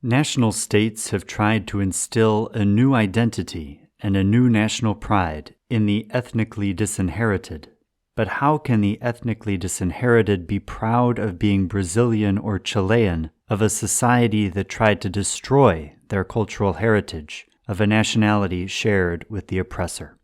National states have tried to instill a new identity and a new national pride in the ethnically disinherited. But how can the ethnically disinherited be proud of being Brazilian or Chilean of a society that tried to destroy their cultural heritage of a nationality shared with the oppressor?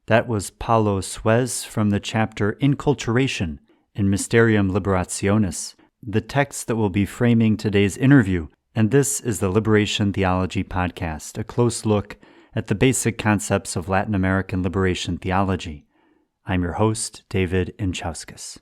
That was Paulo Suess from the chapter Inculturation in Mysterium Liberationis, the text that will be framing today's interview. And this is the Liberation Theology Podcast, a close look at the basic concepts of Latin American liberation theology. I'm your host, David Inczauskis.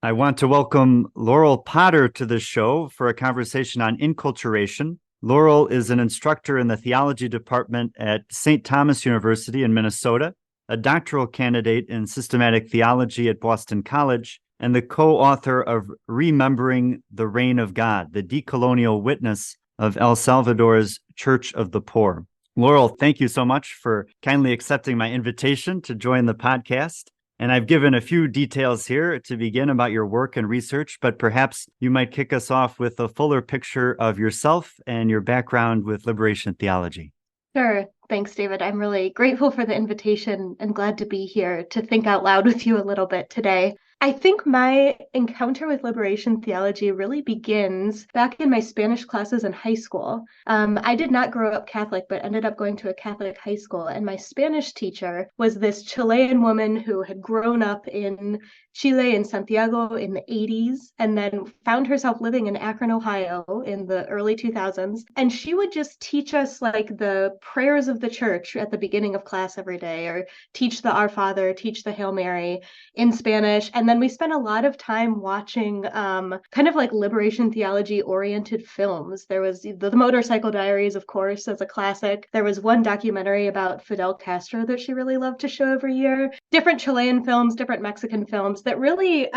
I want to welcome Laurel Potter to the show for a conversation on inculturation. Laurel is an instructor in the theology department at St. Thomas University in Minnesota, a doctoral candidate in systematic theology at Boston College, and the co-author of Remembering the Reign of God, the decolonial witness of El Salvador's Church of the Poor. Laurel, thank you so much for kindly accepting my invitation to join the podcast. And I've given a few details here to begin about your work and research, but perhaps you might kick us off with a fuller picture of yourself and your background with liberation theology. Sure. Thanks, David. I'm really grateful for the invitation and glad to be here to think out loud with you a little bit today. I think my encounter with liberation theology really begins back in my Spanish classes in high school. I did not grow up Catholic, but ended up going to a Catholic high school. And my Spanish teacher was this Chilean woman who had grown up in Chile in Santiago in the 80s and then found herself living in Akron, Ohio in the early 2000s. And she would just teach us like the prayers of the church at the beginning of class every day, or teach the Our Father, teach the Hail Mary in Spanish. And then we spent a lot of time watching kind of like liberation theology oriented films. There was the Motorcycle Diaries, of course, as a classic. There was one documentary about Fidel Castro that she really loved to show every year. Different Chilean films, different Mexican films that really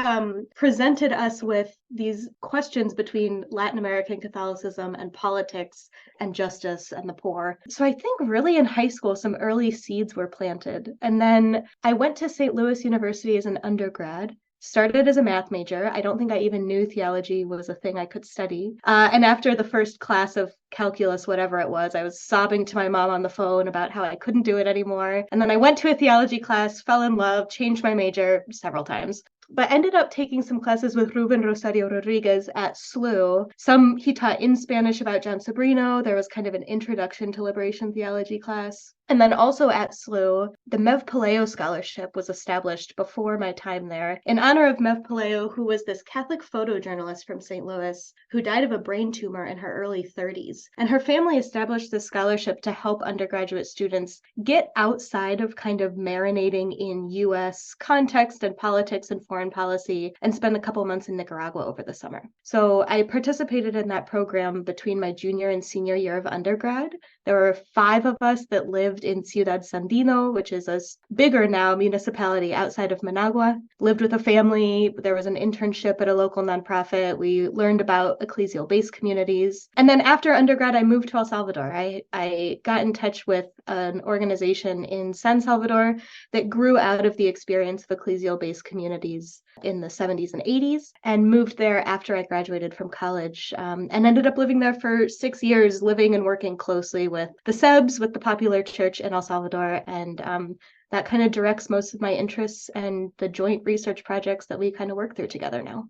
presented us with these questions between Latin American Catholicism and politics and justice and the poor. So I think really in high school, some early seeds were planted. And then I went to St. Louis University as an undergrad. Started as a math major. I don't think I even knew theology was a thing I could study. And after the first class of calculus, whatever it was, I was sobbing to my mom on the phone about how I couldn't do it anymore. And then I went to a theology class, fell in love, changed my major several times, but ended up taking some classes with Ruben Rosario Rodriguez at SLU. Some he taught in Spanish about John Sobrino. There was kind of an introduction to liberation theology class. And then also at SLU, the Mev Paleo Scholarship was established before my time there in honor of Mev Paleo, who was this Catholic photojournalist from St. Louis who died of a brain tumor in her early 30s. And her family established this scholarship to help undergraduate students get outside of kind of marinating in U.S. context and politics and foreign policy and spend a couple months in Nicaragua over the summer. So I participated in that program between my junior and senior year of undergrad. There were 5 of us that lived in Ciudad Sandino, which is a bigger now municipality outside of Managua. Lived with a family. There was an internship at a local nonprofit. We learned about ecclesial-based communities. And then after undergrad, I moved to El Salvador. I got in touch with an organization in San Salvador that grew out of the experience of ecclesial-based communities in the 70s and 80s, and moved there after I graduated from college, and ended up living there for 6 years, living and working closely with the SEBs, with the popular church in El Salvador, and that kind of directs most of my interests and the joint research projects that we kind of work through together now.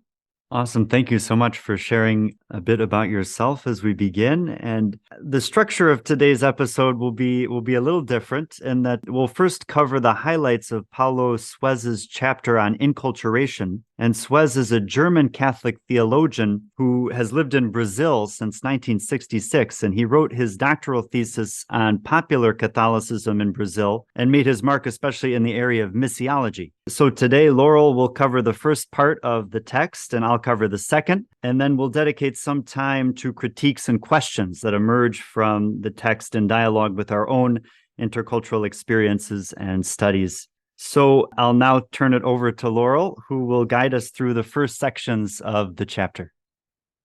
Awesome. Thank you so much for sharing a bit about yourself as we begin. And the structure of today's episode will be a little different in that we'll first cover the highlights of Paulo Suess's chapter on inculturation. And Suess is a German Catholic theologian who has lived in Brazil since 1966, and he wrote his doctoral thesis on popular Catholicism in Brazil and made his mark especially in the area of missiology. So today, Laurel will cover the first part of the text, and I'll cover the second, and then we'll dedicate some time to critiques and questions that emerge from the text in dialogue with our own intercultural experiences and studies. So I'll now turn it over to Laurel, who will guide us through the first sections of the chapter.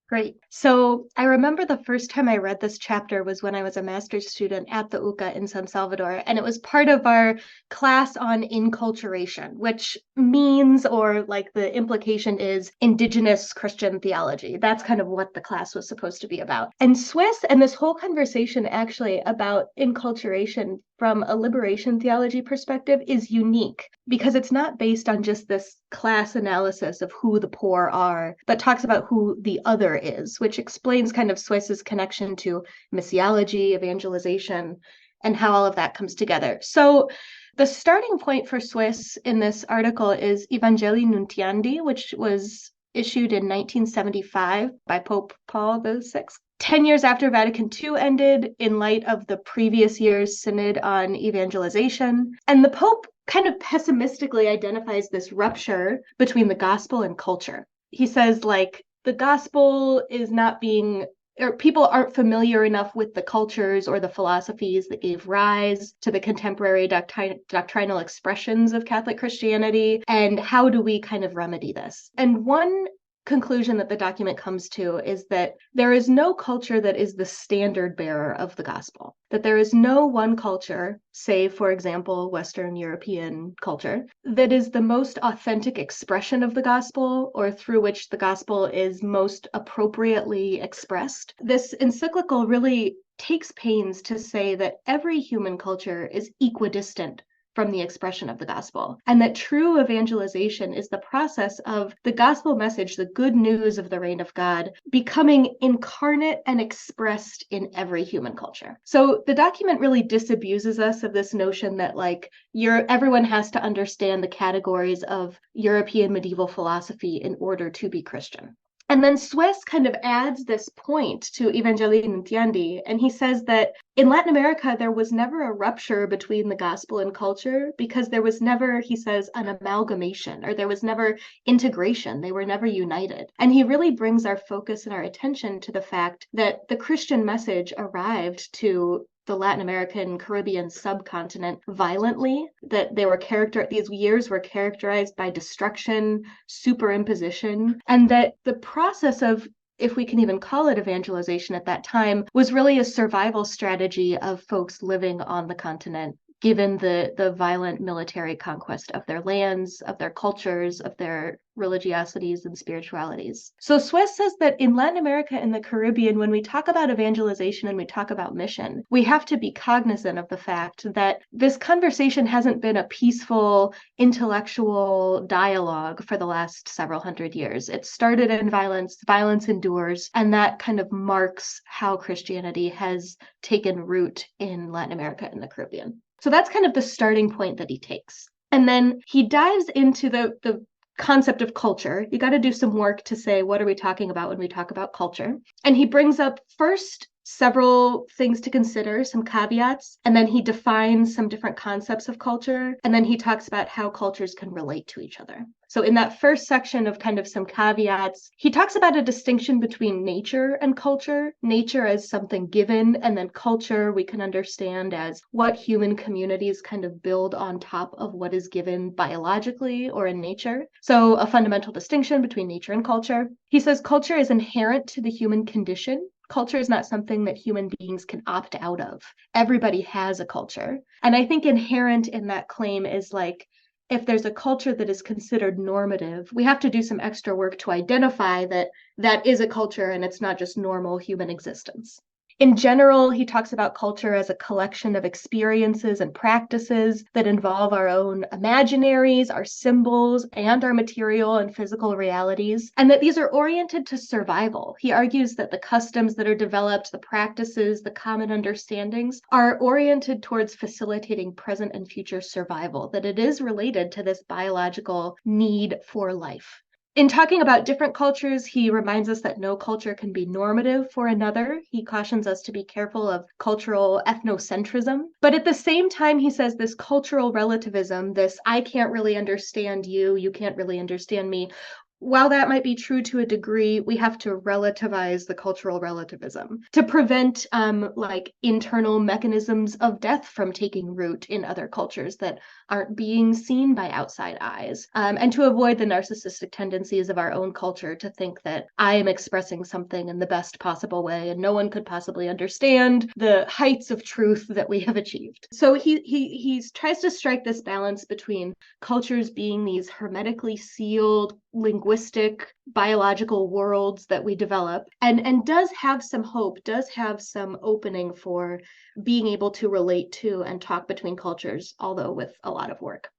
Great. So I remember the first time I read this chapter was when I was a master's student at the UCA in San Salvador, and it was part of our class on inculturation, which means, or like the implication is, indigenous Christian theology. That's kind of what the class was supposed to be about. And Suess and this whole conversation actually about inculturation from a liberation theology perspective is unique because it's not based on just this class analysis of who the poor are, but talks about who the other is, which explains kind of Suess's connection to missiology, evangelization, and how all of that comes together. So the starting point for Suess in this article is Evangelii Nuntiandi, which was issued in 1975 by Pope Paul VI. 10 years after Vatican II ended, in light of the previous year's synod on evangelization. And the Pope kind of pessimistically identifies this rupture between the gospel and culture. He says, like, the gospel is not being, or people aren't familiar enough with the cultures or the philosophies that gave rise to the contemporary doctrinal expressions of Catholic Christianity. And how do we kind of remedy this? And one conclusion that the document comes to is that there is no culture that is the standard bearer of the gospel, that there is no one culture, say, for example, Western European culture, that is the most authentic expression of the gospel or through which the gospel is most appropriately expressed. This encyclical really takes pains to say that every human culture is equidistant from the expression of the gospel, and that true evangelization is the process of the gospel message, the good news of the reign of God, becoming incarnate and expressed in every human culture. So the document really disabuses us of this notion that like everyone has to understand the categories of European medieval philosophy in order to be Christian. And then Suess kind of adds this point to Evangelii Nuntiandi, and he says that in Latin America, there was never a rupture between the gospel and culture because there was never, he says, an amalgamation, or there was never integration. They were never united. And he really brings our focus and our attention to the fact that the Christian message arrived to the Latin American Caribbean subcontinent violently, that these years were characterized by destruction, superimposition, and that the process of, if we can even call it evangelization at that time, was really a survival strategy of folks living on the continent, given the violent military conquest of their lands, of their cultures, of their religiosities and spiritualities. So Suess says that in Latin America and the Caribbean, when we talk about evangelization and we talk about mission, we have to be cognizant of the fact that this conversation hasn't been a peaceful intellectual dialogue for the last several hundred years. It started in violence, violence endures, and that kind of marks how Christianity has taken root in Latin America and the Caribbean. So that's kind of the starting point that he takes. And then he dives into the concept of culture. You got to do some work to say, what are we talking about when we talk about culture? And he brings up first several things to consider, some caveats, and then he defines some different concepts of culture, and then he talks about how cultures can relate to each other. So in that first section of kind of some caveats, he talks about a distinction between nature and culture. Nature as something given, and then culture we can understand as what human communities kind of build on top of what is given biologically or in nature. So a fundamental distinction between nature and culture. He says culture is inherent to the human condition. Culture is not something that human beings can opt out of. Everybody has a culture. And I think inherent in that claim is like, if there's a culture that is considered normative, we have to do some extra work to identify that that is a culture and it's not just normal human existence. In general, he talks about culture as a collection of experiences and practices that involve our own imaginaries, our symbols, and our material and physical realities, and that these are oriented to survival. He argues that the customs that are developed, the practices, the common understandings are oriented towards facilitating present and future survival, that it is related to this biological need for life. In talking about different cultures, he reminds us that no culture can be normative for another. He cautions us to be careful of cultural ethnocentrism. But at the same time, he says this cultural relativism, this I can't really understand you, you can't really understand me, while that might be true to a degree, we have to relativize the cultural relativism to prevent like internal mechanisms of death from taking root in other cultures that aren't being seen by outside eyes, and to avoid the narcissistic tendencies of our own culture to think that I am expressing something in the best possible way and no one could possibly understand the heights of truth that we have achieved. So he tries to strike this balance between cultures being these hermetically sealed linguistic biological worlds that we develop, and does have some hope, does have some opening for being able to relate to and talk between cultures, although with a lot of work.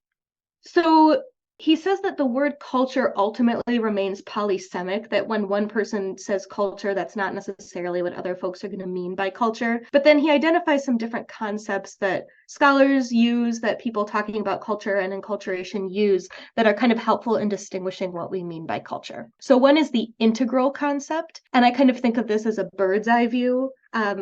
So he says that the word culture ultimately remains polysemic, that when one person says culture, that's not necessarily what other folks are going to mean by culture. But then he identifies some different concepts that scholars use, that people talking about culture and enculturation use, that are kind of helpful in distinguishing what we mean by culture. So one is the integral concept, and I kind of think of this as a bird's eye view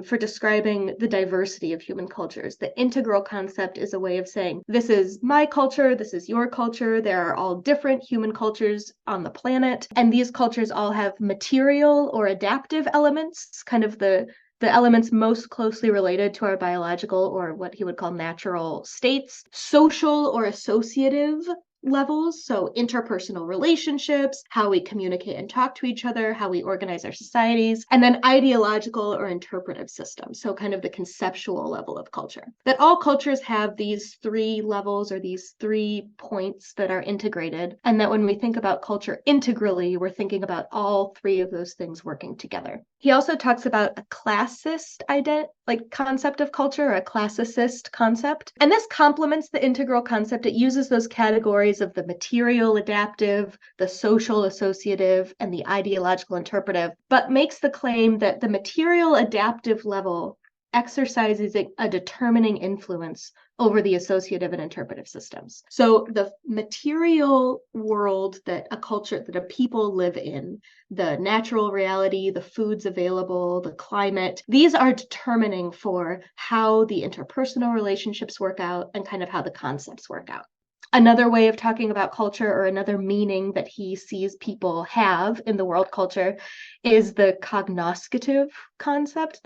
for describing the diversity of human cultures. The integral concept is a way of saying, this is my culture, this is your culture, there are all different human cultures on the planet, and these cultures all have material or adaptive elements, kind of the elements most closely related to our biological or what he would call natural states, social or associative levels, so interpersonal relationships, how we communicate and talk to each other, how we organize our societies, and then ideological or interpretive systems, so kind of the conceptual level of culture. That all cultures have these three levels or these 3 points that are integrated, and that when we think about culture integrally, we're thinking about all 3 of those things working together. He also talks about a classist concept of culture, or a classicist concept, and this complements the integral concept. It uses those categories of the material adaptive, the social associative, and the ideological interpretive, but makes the claim that the material adaptive level exercises a determining influence over the associative and interpretive systems. So the material world that a people live in, the natural reality, the foods available, the climate, these are determining for how the interpersonal relationships work out and kind of how the concepts work out. Another way of talking about culture, or another meaning that he sees people have in the world culture, is the cognoscitive concept,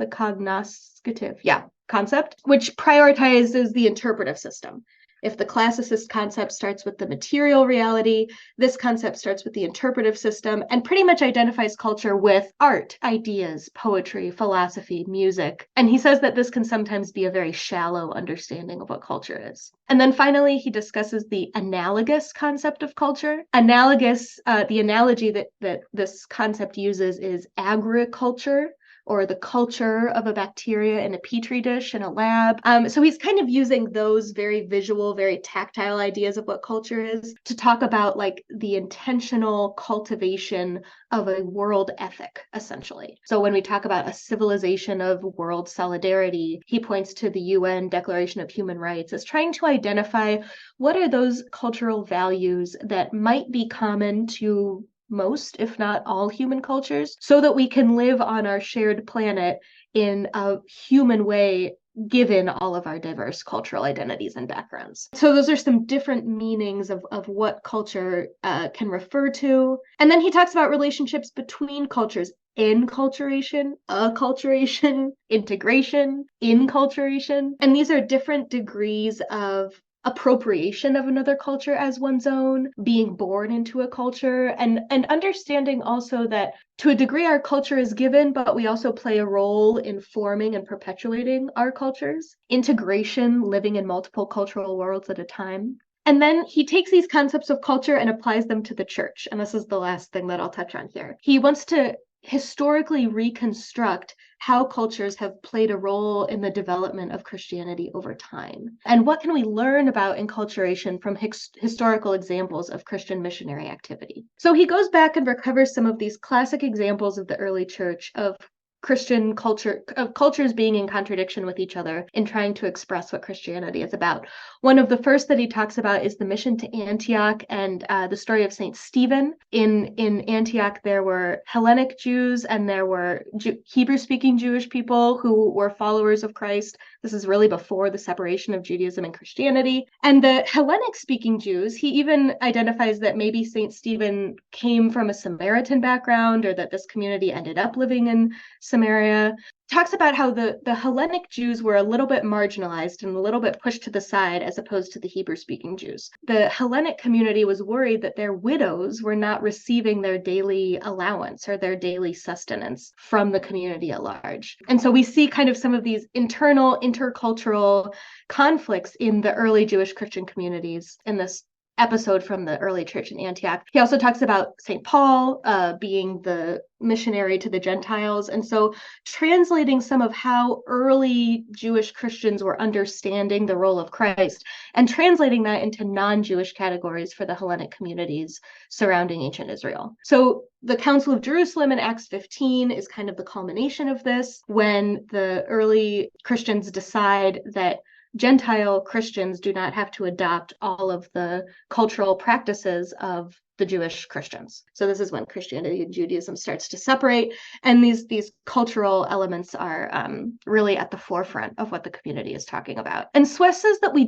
concept, which prioritizes the interpretive system. If the classicist concept starts with the material reality, this concept starts with the interpretive system and pretty much identifies culture with art, ideas, poetry, philosophy, music. And he says that this can sometimes be a very shallow understanding of what culture is. And then finally, he discusses the analogous concept of culture. Analogous, the analogy that this concept uses is agriculture, or the culture of a bacteria in a petri dish in a lab. So he's kind of using those very visual, very tactile ideas of what culture is to talk about like the intentional cultivation of a world ethic, essentially. So when we talk about a civilization of world solidarity, he points to the UN Declaration of Human Rights as trying to identify what are those cultural values that might be common to most, if not all, human cultures, so that we can live on our shared planet in a human way, given all of our diverse cultural identities and backgrounds. So those are some different meanings of what culture can refer to. And then he talks about relationships between cultures: enculturation, acculturation, integration, inculturation. And these are different degrees of appropriation of another culture as one's own, being born into a culture, and understanding also that to a degree our culture is given, but we also play a role in forming and perpetuating our cultures. Integration, living in multiple cultural worlds at a time. And then he takes these concepts of culture and applies them to the church. And this is the last thing that I'll touch on here. He wants to historically reconstruct how cultures have played a role in the development of Christianity over time. And what can we learn about enculturation from historical examples of Christian missionary activity? So he goes back and recovers some of these classic examples of the early church of Christian culture, of cultures being in contradiction with each other in trying to express what Christianity is about. One of the first that he talks about is the mission to Antioch and the story of Saint Stephen. In Antioch, there were Hellenic Jews and there were Hebrew-speaking Jewish people who were followers of Christ. This is really before the separation of Judaism and Christianity. And the Hellenic-speaking Jews, he even identifies that maybe Saint Stephen came from a Samaritan background, or that this community ended up living in Samaria. Talks about how the Hellenic Jews were a little bit marginalized and a little bit pushed to the side as opposed to the Hebrew-speaking Jews. The Hellenic community was worried that their widows were not receiving their daily allowance or their daily sustenance from the community at large. And so we see kind of some of these internal intercultural conflicts in the early Jewish Christian communities in this episode from the early church in Antioch. He also talks about St. Paul being the missionary to the Gentiles. And so translating some of how early Jewish Christians were understanding the role of Christ and translating that into non-Jewish categories for the Hellenic communities surrounding ancient Israel. So the Council of Jerusalem in Acts 15 is kind of the culmination of this, when the early Christians decide that Gentile Christians do not have to adopt all of the cultural practices of the Jewish Christians. So this is when Christianity and Judaism starts to separate, and these cultural elements are really at the forefront of what the community is talking about. And Suess says that we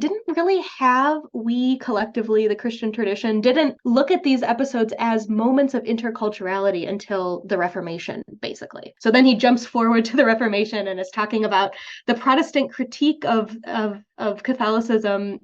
collectively, the Christian tradition, didn't look at these episodes as moments of interculturality until the Reformation, basically. So then he jumps forward to the Reformation and is talking about the Protestant critique of Catholicism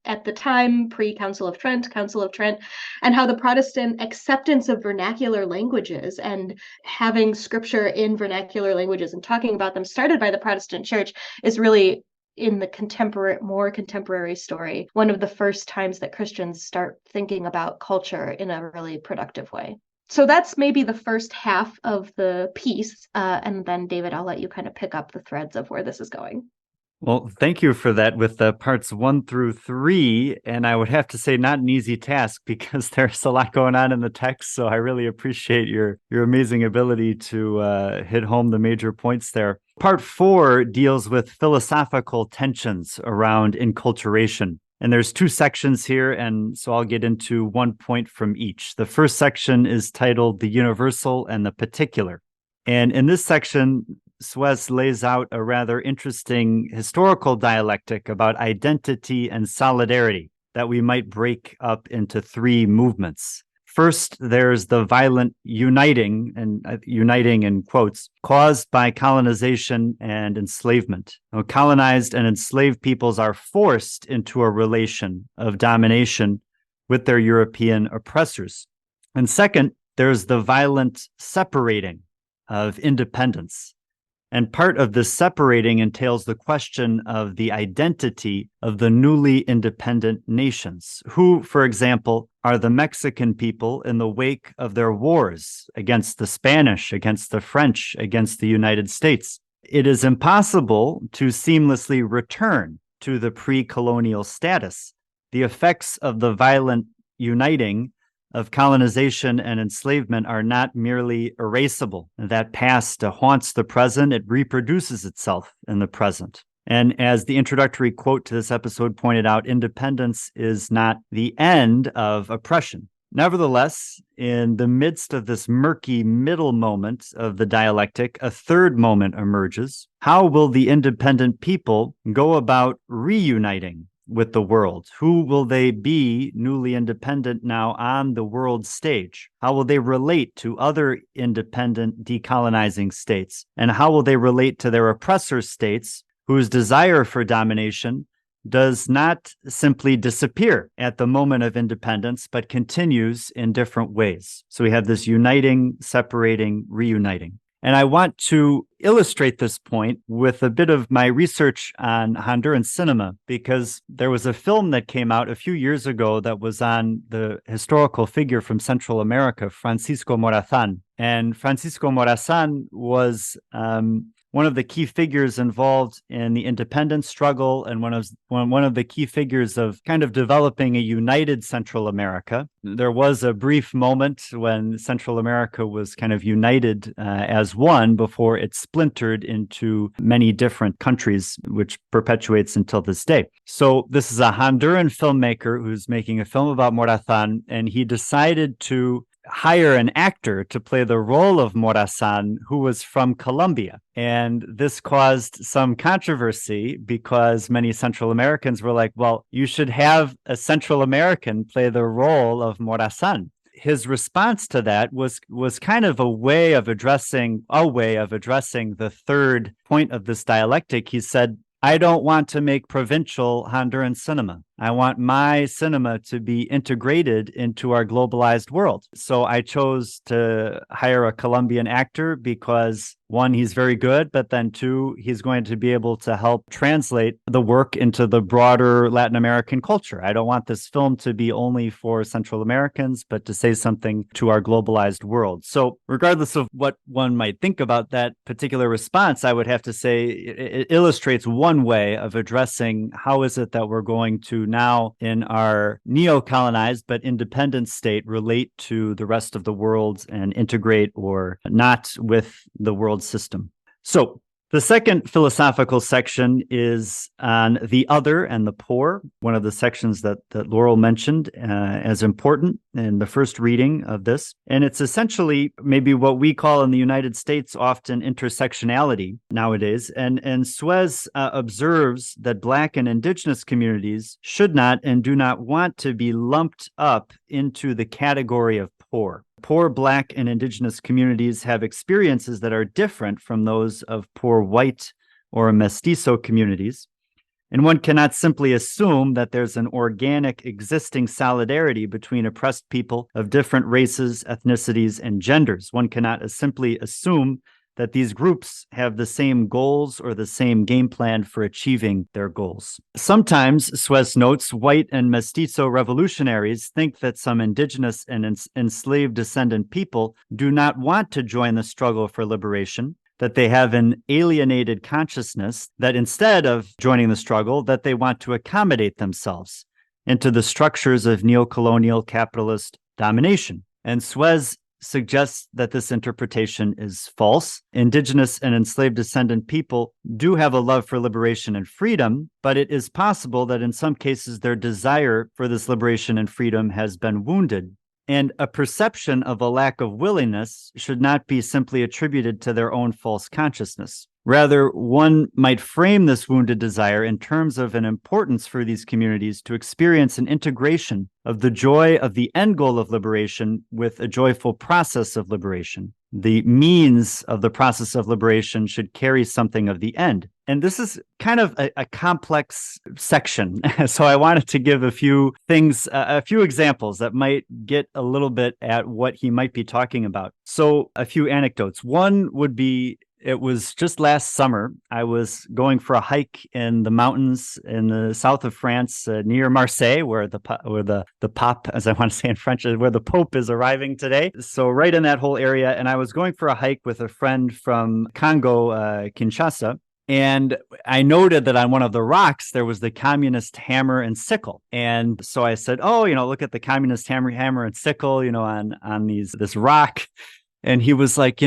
at the time, pre-Council of Trent, and how the Protestant acceptance of vernacular languages and having scripture in vernacular languages and talking about them started by the Protestant Church is really, in the more contemporary story, one of the first times that Christians start thinking about culture in a really productive way. So that's maybe the first half of the piece. And then, David, I'll let you kind of pick up the threads of where this is going. Well, thank you for that with the parts 1 through 3. And I would have to say not an easy task because there's a lot going on in the text. So I really appreciate your amazing ability to hit home the major points there. Part 4 deals with philosophical tensions around inculturation. And there's 2 sections here, and so I'll get into 1 point from each. The first section is titled The Universal and the Particular. And in this section, Suess lays out a rather interesting historical dialectic about identity and solidarity that we might break up into 3 movements. First, there's the violent uniting in quotes, caused by colonization and enslavement. Now, colonized and enslaved peoples are forced into a relation of domination with their European oppressors. And second, there's the violent separating of independence. And part of this separating entails the question of the identity of the newly independent nations, who, for example, are the Mexican people in the wake of their wars against the Spanish, against the French, against the United States. It is impossible to seamlessly return to the pre-colonial status. The effects of the violent uniting of colonization and enslavement are not merely erasable. That past haunts the present. It reproduces itself in the present. And as the introductory quote to this episode pointed out, independence is not the end of oppression. Nevertheless, in the midst of this murky middle moment of the dialectic, a third moment emerges. How will the independent people go about reuniting with the world? Who will they be newly independent now on the world stage? How will they relate to other independent decolonizing states? And how will they relate to their oppressor states whose desire for domination does not simply disappear at the moment of independence, but continues in different ways? So we have this uniting, separating, reuniting. And I want to illustrate this point with a bit of my research on Honduran cinema, because there was a film that came out a few years ago that was on the historical figure from Central America, Francisco Morazán. And Francisco Morazán was one one of the key figures involved in the independence struggle and one of the key figures of kind of developing a united Central America. There was a brief moment when Central America was kind of united as one before it splintered into many different countries, which perpetuates until this day. So this is a Honduran filmmaker who's making a film about Morazan, and he decided to hire an actor to play the role of Morazan who was from Colombia. And this caused some controversy because many Central Americans were like, well, you should have a Central American play the role of Morazan. His response to that was kind of a way of addressing the third point of this dialectic. He said, I don't want to make provincial Honduran cinema. I want my cinema to be integrated into our globalized world. So I chose to hire a Colombian actor because, one, he's very good, but then two, he's going to be able to help translate the work into the broader Latin American culture. I don't want this film to be only for Central Americans, but to say something to our globalized world. So regardless of what one might think about that particular response, I would have to say it illustrates one way of addressing how is it that we're going to now in our neo-colonized but independent state relate to the rest of the world and integrate or not with the world system. So the second philosophical section is on the other and the poor, one of the sections that Laurel mentioned as important in the first reading of this. And it's essentially maybe what we call in the United States often intersectionality nowadays. And Suess observes that Black and Indigenous communities should not and do not want to be lumped up into the category of poor. Poor Black and Indigenous communities have experiences that are different from those of poor white or mestizo communities. And one cannot simply assume that there's an organic existing solidarity between oppressed people of different races, ethnicities, and genders. One cannot simply assume that these groups have the same goals or the same game plan for achieving their goals. Sometimes, Suess notes, white and mestizo revolutionaries think that some indigenous and enslaved descendant people do not want to join the struggle for liberation, that they have an alienated consciousness, that instead of joining the struggle, that they want to accommodate themselves into the structures of neocolonial capitalist domination. And Suess suggests that this interpretation is false. Indigenous and enslaved descendant people do have a love for liberation and freedom, but it is possible that in some cases their desire for this liberation and freedom has been wounded. And a perception of a lack of willingness should not be simply attributed to their own false consciousness. Rather, one might frame this wounded desire in terms of an importance for these communities to experience an integration of the joy of the end goal of liberation with a joyful process of liberation. The means of the process of liberation should carry something of the end. And this is kind of a complex section. So I wanted to give a few things, a few examples that might get a little bit at what he might be talking about. So a few anecdotes. One would be, it was just last summer. I was going for a hike in the mountains in the south of France, near Marseille, where the Pape, as I want to say in French, where the Pope is arriving today. So right in that whole area. And I was going for a hike with a friend from Congo, Kinshasa. And I noted that on one of the rocks, there was the communist hammer and sickle. And so I said, oh, look at the communist hammer and sickle, on this rock. And he was like,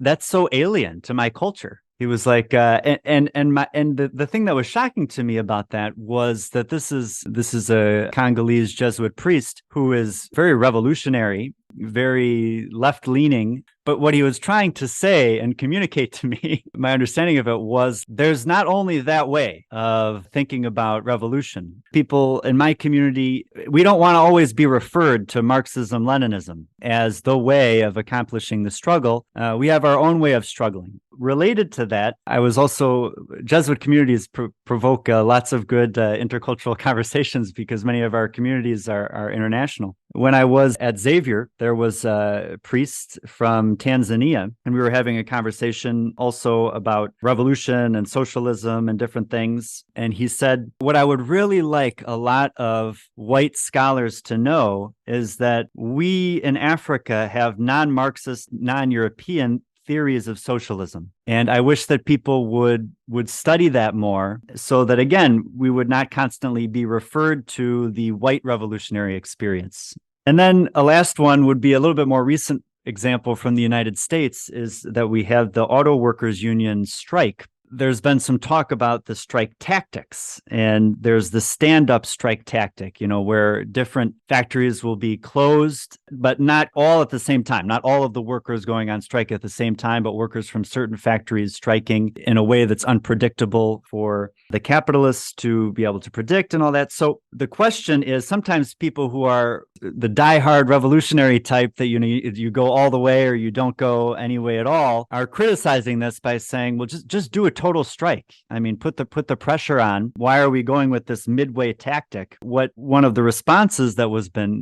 that's so alien to my culture. He was like, the thing that was shocking to me about that was that this is a Congolese Jesuit priest who is very revolutionary, very left-leaning. But what he was trying to say and communicate to me, my understanding of it was there's not only that way of thinking about revolution. People in my community, we don't want to always be referred to Marxism-Leninism as the way of accomplishing the struggle. We have our own way of struggling. Related to that, I was also, Jesuit communities provoke lots of good intercultural conversations because many of our communities are international. When I was at Xavier, there was a priest from Tanzania, and we were having a conversation also about revolution and socialism and different things. And he said, what I would really like a lot of white scholars to know is that we in Africa have non-Marxist, non-European theories of socialism. And I wish that people would study that more so that, again, we would not constantly be referred to the white revolutionary experience. And then a last one would be a little bit more recent example from the United States is that we have the auto workers union strike. There's been some talk about the strike tactics, and there's the stand-up strike tactic, where different factories will be closed, but not all at the same time. Not all of the workers going on strike at the same time, but workers from certain factories striking in a way that's unpredictable for the capitalists to be able to predict and all that. So the question is, sometimes people who are the diehard revolutionary type that, you go all the way or you don't go any way at all, are criticizing this by saying, well, just do a total strike. I mean, put the pressure on. Why are we going with this midway tactic? What one of the responses that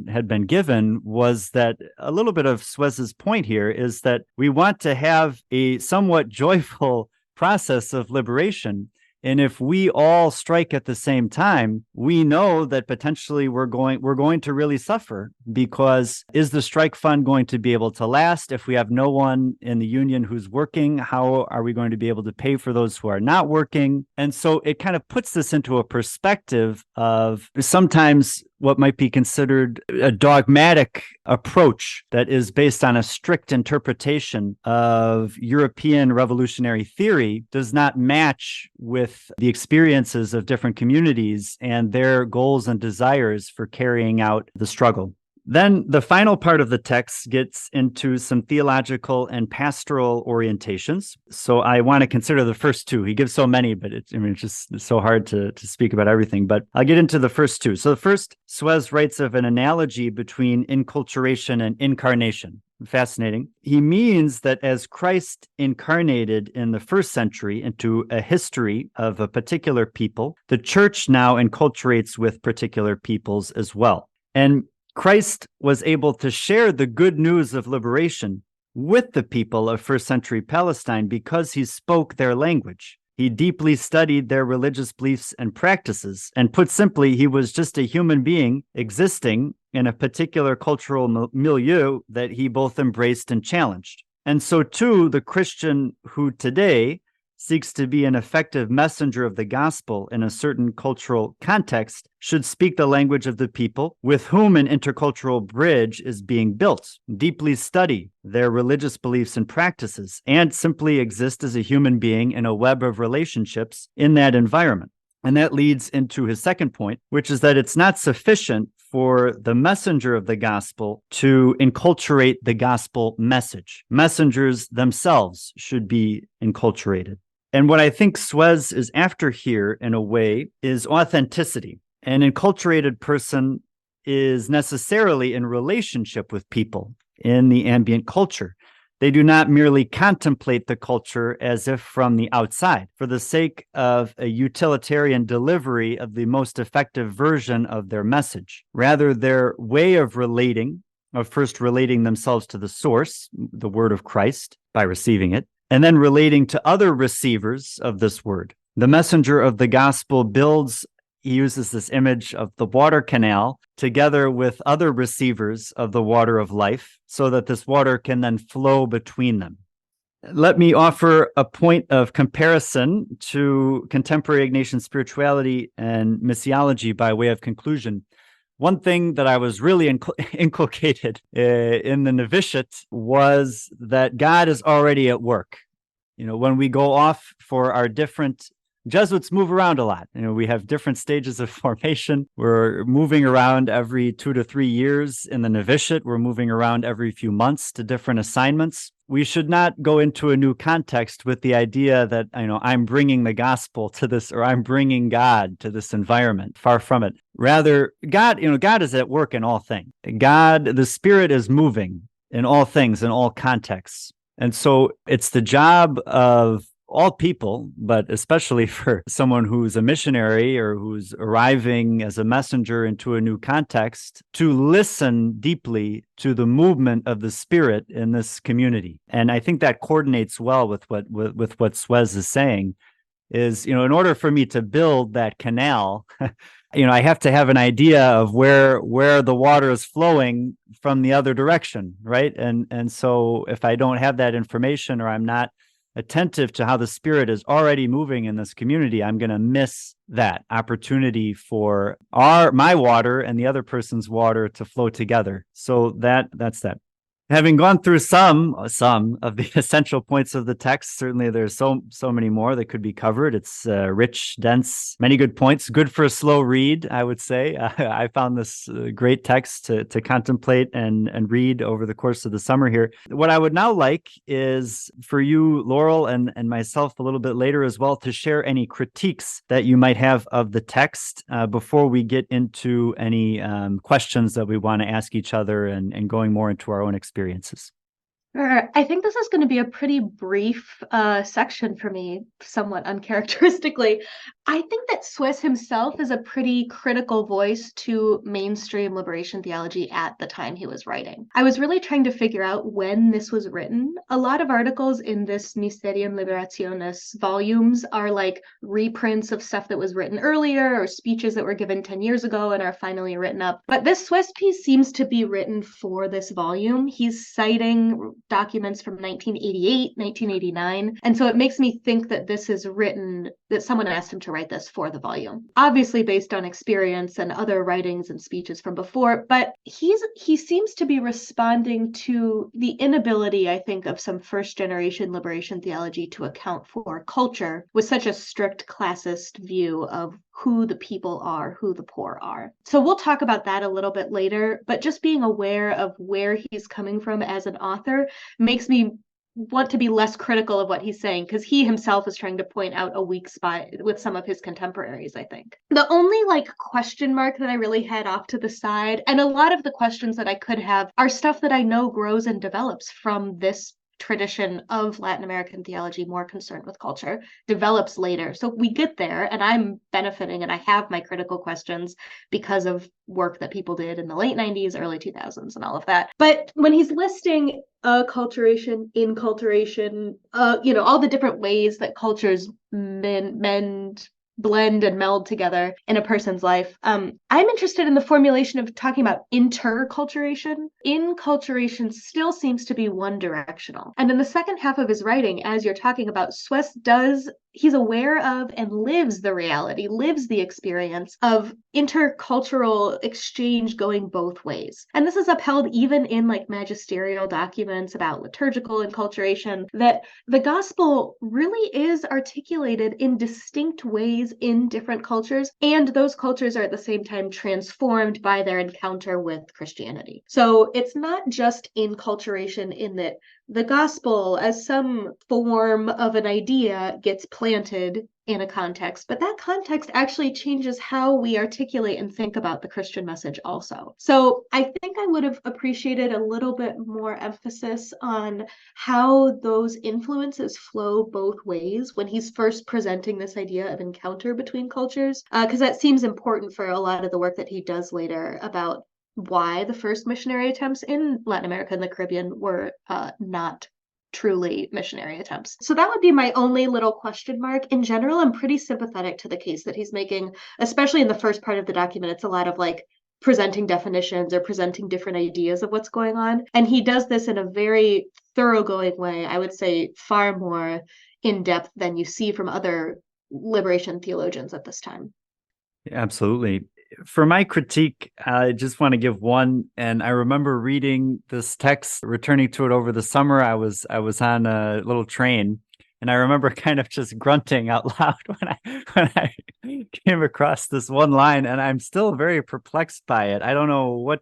had been given was that a little bit of Suess's point here is that we want to have a somewhat joyful process of liberation. And if we all strike at the same time, we know that potentially we're going to really suffer, because is the strike fund going to be able to last? If we have no one in the union who's working, how are we going to be able to pay for those who are not working? And so it kind of puts this into a perspective of sometimes what might be considered a dogmatic approach that is based on a strict interpretation of European revolutionary theory does not match with the experiences of different communities and their goals and desires for carrying out the struggle. Then the final part of the text gets into some theological and pastoral orientations. So I want to consider the first two. He gives so many, but it's just so hard to speak about everything. But I'll get into the first two. So the first, Suess writes of an analogy between inculturation and incarnation. Fascinating. He means that as Christ incarnated in the first century into a history of a particular people, the church now enculturates with particular peoples as well. And Christ was able to share the good news of liberation with the people of first century Palestine because he spoke their language. He deeply studied their religious beliefs and practices. And put simply, he was just a human being existing in a particular cultural milieu that he both embraced and challenged. And so too, the Christian who today seeks to be an effective messenger of the gospel in a certain cultural context should speak the language of the people with whom an intercultural bridge is being built, deeply study their religious beliefs and practices, and simply exist as a human being in a web of relationships in that environment. And that leads into his second point, which is that it's not sufficient for the messenger of the gospel to enculturate the gospel message. Messengers themselves should be enculturated. And what I think Suess is after here, in a way, is authenticity. An enculturated person is necessarily in relationship with people in the ambient culture. They do not merely contemplate the culture as if from the outside, for the sake of a utilitarian delivery of the most effective version of their message. Rather, their way of first relating themselves to the source, the word of Christ, by receiving it, and then relating to other receivers of this word. The messenger of the gospel he uses this image of the water canal together with other receivers of the water of life so that this water can then flow between them. Let me offer a point of comparison to contemporary Ignatian spirituality and missiology by way of conclusion. One thing that I was really inculcated in the novitiate was that God is already at work. When we go off for our different Jesuits move around a lot. We have different stages of formation. We're moving around every 2 to 3 years in the novitiate. We're moving around every few months to different assignments. We should not go into a new context with the idea that, I'm bringing the gospel to this, or I'm bringing God to this environment. Far from it. Rather, God is at work in all things. The Spirit is moving in all things, in all contexts. And so it's the job of all people, but especially for someone who's a missionary or who's arriving as a messenger into a new context, to listen deeply to the movement of the Spirit in this community. And I think that coordinates well with what Suess is saying, is, in order for me to build that canal, I have to have an idea of where the water is flowing from the other direction, right? And so if I don't have that information, or I'm not attentive to how the Spirit is already moving in this community, I'm going to miss that opportunity for my water and the other person's water to flow together. So that's that. Having gone through some of the essential points of the text, certainly there's so many more that could be covered. It's rich, dense, many good points. Good for a slow read, I would say. I found this great text to contemplate and read over the course of the summer here. What I would now like is for you, Laurel, and myself a little bit later as well, to share any critiques that you might have of the text before we get into any questions that we want to ask each other and going more into our own experiences. Sure. I think this is going to be a pretty brief section for me, somewhat uncharacteristically. I think that Suess himself is a pretty critical voice to mainstream liberation theology at the time he was writing. I was really trying to figure out when this was written. A lot of articles in this Mysterium Liberationis volumes are like reprints of stuff that was written earlier or speeches that were given 10 years ago and are finally written up. But this Suess piece seems to be written for this volume. He's citing documents from 1988, 1989. And so it makes me think that this is written, that someone asked him to write this for the volume, obviously based on experience and other writings and speeches from before. But he seems to be responding to the inability, I think, of some first generation liberation theology to account for culture with such a strict classist view of who the people are, who the poor are. So we'll talk about that a little bit later, but just being aware of where he's coming from as an author makes me want to be less critical of what he's saying, because he himself is trying to point out a weak spot with some of his contemporaries, I think. The only question mark that I really had off to the side, and a lot of the questions that I could have, are stuff that I know grows and develops from this tradition of Latin American theology, more concerned with culture, develops later. So we get there, and I'm benefiting, and I have my critical questions because of work that people did in the late 90s, early 2000s, and all of that. But when he's listing acculturation, inculturation, all the different ways that cultures blend and meld together in a person's life. I'm interested in the formulation of talking about interculturation. Inculturation still seems to be one directional. And in the second half of his writing, as you're talking about, Suess he's aware of and lives the reality, lives the experience of intercultural exchange going both ways. And this is upheld even in magisterial documents about liturgical enculturation, that the gospel really is articulated in distinct ways in different cultures, and those cultures are at the same time transformed by their encounter with Christianity. So it's not just inculturation in that the gospel as some form of an idea gets planted in a context, but that context actually changes how we articulate and think about the Christian message also. So I think I would have appreciated a little bit more emphasis on how those influences flow both ways when he's first presenting this idea of encounter between cultures, because that seems important for a lot of the work that he does later about why the first missionary attempts in Latin America and the Caribbean were not truly missionary attempts. So that would be my only little question mark. In general, I'm pretty sympathetic to the case that he's making, especially in the first part of the document. It's a lot of presenting definitions or presenting different ideas of what's going on. And he does this in a very thoroughgoing way, I would say far more in depth than you see from other liberation theologians at this time. Absolutely. For my critique, I just want to give one. And I remember reading this text, returning to it over the summer. I was on a little train, and I remember kind of just grunting out loud when I came across this one line, and I'm still very perplexed by it. I don't know what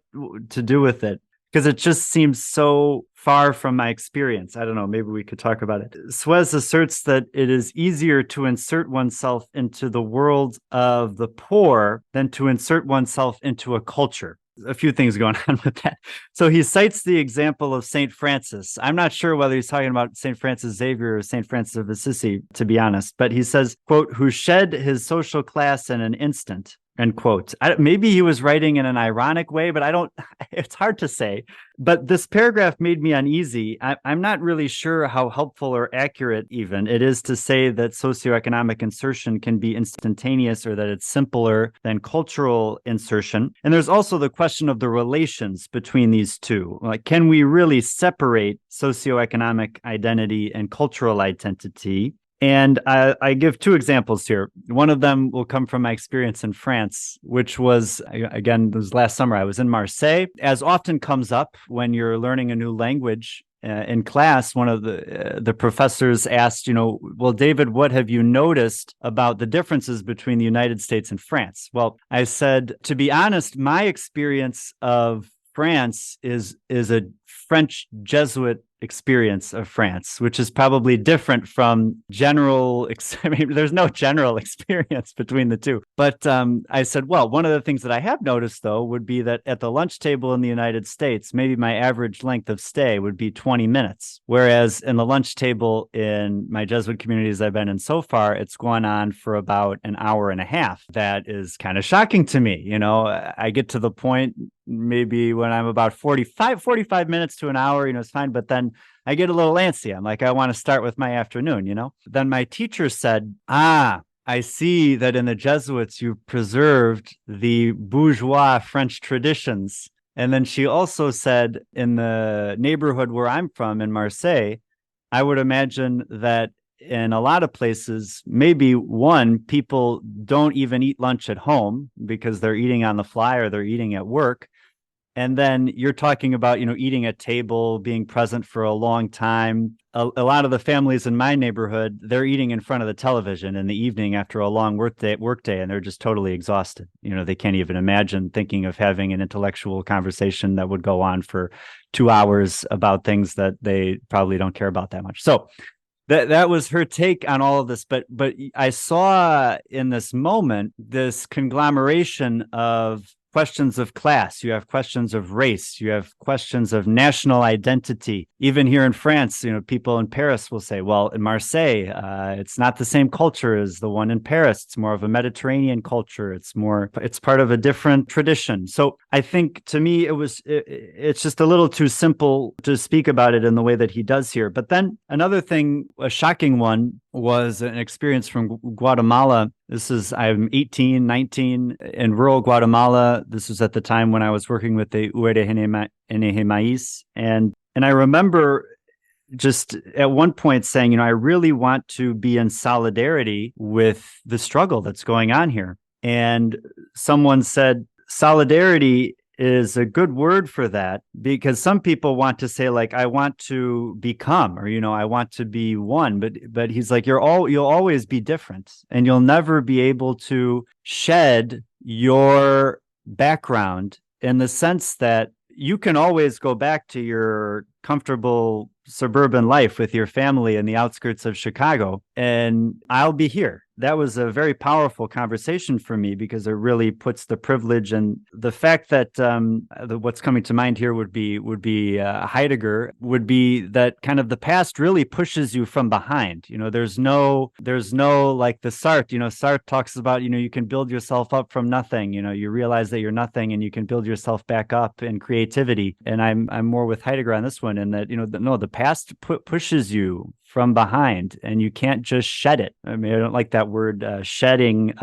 to do with it, because it just seems so far from my experience. I don't know, maybe we could talk about it. Suess asserts that it is easier to insert oneself into the world of the poor than to insert oneself into a culture. A few things going on with that. So he cites the example of St. Francis. I'm not sure whether he's talking about St. Francis Xavier or St. Francis of Assisi, to be honest, but he says, quote, who shed his social class in an instant, End quote. Maybe he was writing in an ironic way, but it's hard to say. But this paragraph made me uneasy. I'm not really sure how helpful or accurate even it is to say that socioeconomic insertion can be instantaneous or that it's simpler than cultural insertion. And there's also the question of the relations between these two. Like, can we really separate socioeconomic identity and cultural identity? And I give two examples here. One of them will come from my experience in France, which was, again, this was last summer. I was in Marseille. As often comes up when you're learning a new language in class, one of the professors asked, well, David, what have you noticed about the differences between the United States and France? Well, I said, to be honest, my experience of France is a French Jesuit experience of France, which is probably different from general. I mean, there's no general experience between the two. But I said, well, one of the things that I have noticed, though, would be that at the lunch table in the United States, maybe my average length of stay would be 20 minutes. Whereas in the lunch table in my Jesuit communities I've been in so far, it's gone on for about an hour and a half. That is kind of shocking to me. I get to the point maybe when I'm about 45 minutes to an hour, it's fine. But then I get a little antsy. I'm like, I want to start with my afternoon, Then my teacher said, I see that in the Jesuits, you preserved the bourgeois French traditions. And then she also said, in the neighborhood where I'm from in Marseille, I would imagine that in a lot of places, maybe people don't even eat lunch at home because they're eating on the fly or they're eating at work. And then you're talking about, eating at table, being present for a long time. A lot of the families in my neighborhood, they're eating in front of the television in the evening after a long workday, and they're just totally exhausted. They can't even imagine thinking of having an intellectual conversation that would go on for 2 hours about things that they probably don't care about that much. So that was her take on all of this. But I saw in this moment this conglomeration of questions of class, you have questions of race, you have questions of national identity. Even here in France, people in Paris will say, well, in Marseille, it's not the same culture as the one in Paris. It's more of a Mediterranean culture. It's part of a different tradition. So I think to me, it's just a little too simple to speak about it in the way that he does here. But then another thing, a shocking one, was an experience from Guatemala. I'm 18, 19 in rural Guatemala. This was at the time when I was working with the URNG Maíz. And I remember just at one point saying, I really want to be in solidarity with the struggle that's going on here. And someone said, solidarity is a good word for that, because some people want to say, like, I want to become, or, I want to be one, but he's like, you'll always be different, and you'll never be able to shed your background, in the sense that you can always go back to your comfortable suburban life with your family in the outskirts of Chicago, and I'll be here. That was a very powerful conversation for me, because it really puts the privilege and the fact that what's coming to mind here would be Heidegger, would be that kind of the past really pushes you from behind. There's no like the Sartre. Sartre talks about, you can build yourself up from nothing. You realize that you're nothing and you can build yourself back up in creativity. And I'm more with Heidegger on this one, in that the past pushes you from behind, and you can't just shed it. I mean, I don't like that word, shedding,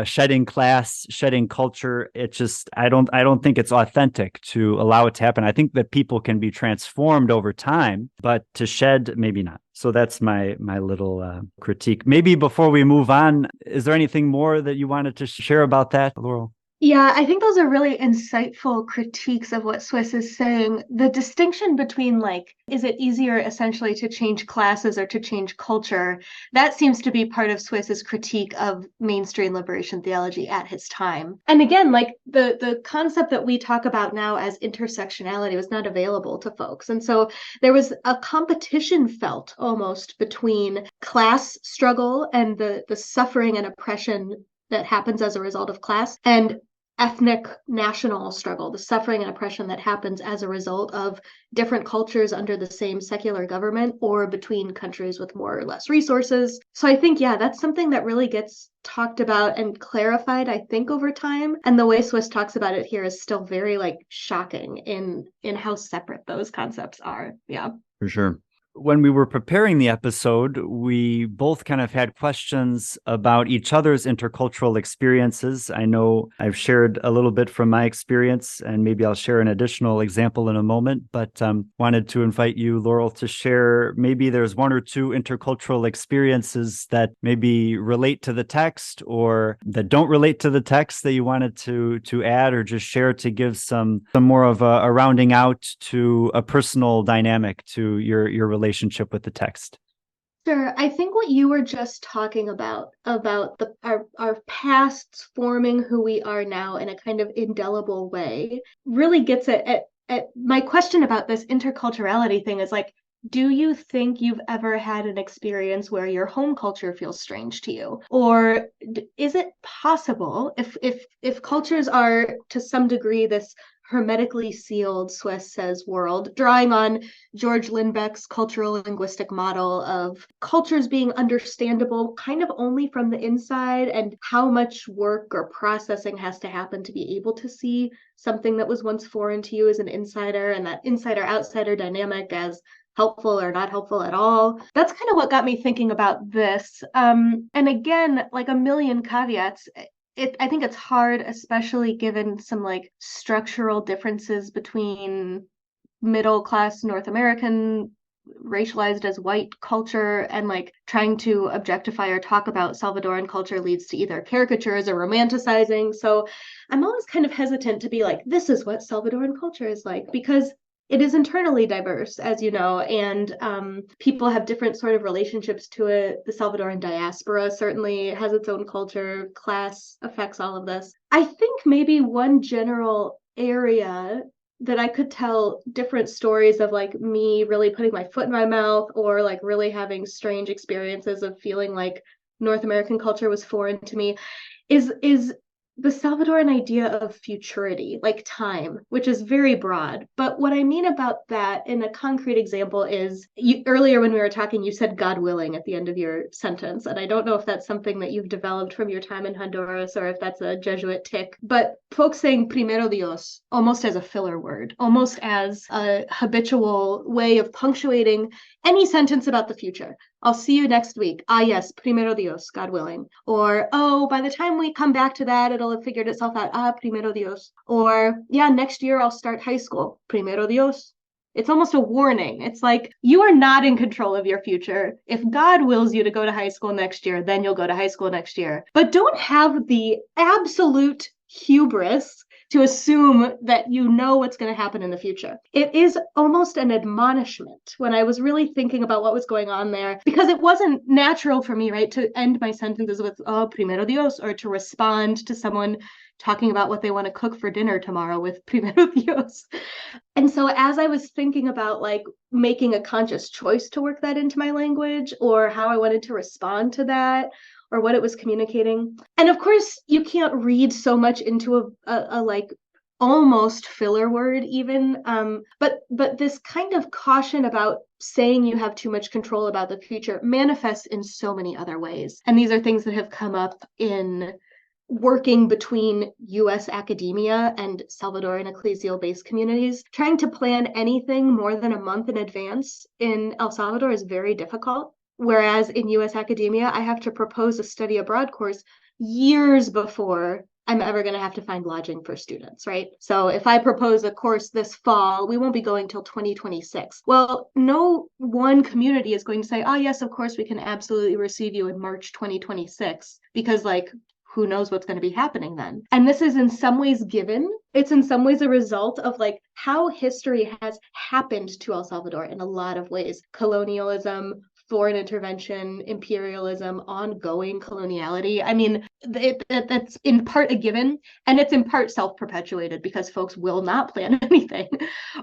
shedding class, shedding culture. It just, I don't think it's authentic to allow it to happen. I think that people can be transformed over time, but to shed, maybe not. So that's my little critique. Maybe before we move on, is there anything more that you wanted to share about that, Laurel? Yeah, I think those are really insightful critiques of what Suess is saying. The distinction between, like, is it easier essentially to change classes or to change culture? That seems to be part of Suess's critique of mainstream liberation theology at his time. And again, like the concept that we talk about now as intersectionality was not available to folks. And so there was a competition felt almost between class struggle and the suffering and oppression that happens as a result of class, and ethnic national struggle, the suffering and oppression that happens as a result of different cultures under the same secular government or between countries with more or less resources. So I think, yeah, that's something that really gets talked about and clarified, I think, over time. And the way Suess talks about it here is still very like shocking in how separate those concepts are. Yeah. For sure. When we were preparing the episode, we both kind of had questions about each other's intercultural experiences. I know I've shared a little bit from my experience, and maybe I'll share an additional example in a moment, but wanted to invite you, Laurel, to share maybe there's one or two intercultural experiences that maybe relate to the text or that don't relate to the text that you wanted to add or just share to give some more of a rounding out to a personal dynamic to your relationship with the text. Sure. I think what you were just talking about our pasts forming who we are now in a kind of indelible way really gets at my question about this interculturality thing is like, do you think you've ever had an experience where your home culture feels strange to you? Or is it possible if cultures are to some degree this hermetically sealed, Suess says, world, drawing on George Lindbeck's cultural linguistic model of cultures being understandable kind of only from the inside and how much work or processing has to happen to be able to see something that was once foreign to you as an insider and that insider-outsider dynamic as helpful or not helpful at all. That's kind of what got me thinking about this. And again, like a million caveats, I think it's hard, especially given some like structural differences between middle class North American racialized as white culture and like trying to objectify or talk about Salvadoran culture leads to either caricatures or romanticizing. So I'm always kind of hesitant to be like, this is what Salvadoran culture is like, because it is internally diverse, as you know, and people have different sort of relationships to it. The Salvadoran diaspora certainly has its own culture. Class affects all of this. I think maybe one general area that I could tell different stories of like me really putting my foot in my mouth or like really having strange experiences of feeling like North American culture was foreign to me is the Salvadoran idea of futurity, like time, which is very broad. But what I mean about that in a concrete example is earlier when we were talking, you said God willing at the end of your sentence. And I don't know if that's something that you've developed from your time in Honduras or if that's a Jesuit tick, but folks saying primero Dios almost as a filler word, almost as a habitual way of punctuating any sentence about the future. I'll see you next week. Ah, yes, primero Dios, God willing. Or, oh, by the time we come back to that, it'll have figured itself out. Ah, primero Dios. Or, yeah, next year I'll start high school. Primero Dios. It's almost a warning. It's like, you are not in control of your future. If God wills you to go to high school next year, then you'll go to high school next year. But don't have the absolute hubris to assume that you know what's going to happen in the future. It is almost an admonishment when I was really thinking about what was going on there, because it wasn't natural for me, right, to end my sentences with, oh, primero Dios, or to respond to someone talking about what they want to cook for dinner tomorrow with primero Dios. And so as I was thinking about like making a conscious choice to work that into my language or how I wanted to respond to that, or what it was communicating. And of course, you can't read so much into a like almost filler word even. But this kind of caution about saying you have too much control about the future manifests in so many other ways. And these are things that have come up in working between US academia and Salvadoran ecclesial-based communities. Trying to plan anything more than a month in advance in El Salvador is very difficult. Whereas in US academia, I have to propose a study abroad course years before I'm ever going to have to find lodging for students, right? So if I propose a course this fall, we won't be going till 2026. Well, no one community is going to say, oh, yes, of course, we can absolutely receive you in March 2026, because like, who knows what's going to be happening then? And this is in some ways given. It's in some ways a result of like how history has happened to El Salvador in a lot of ways. Colonialism, foreign intervention, imperialism, ongoing coloniality. I mean, that's in part a given, and it's in part self-perpetuated because folks will not plan anything,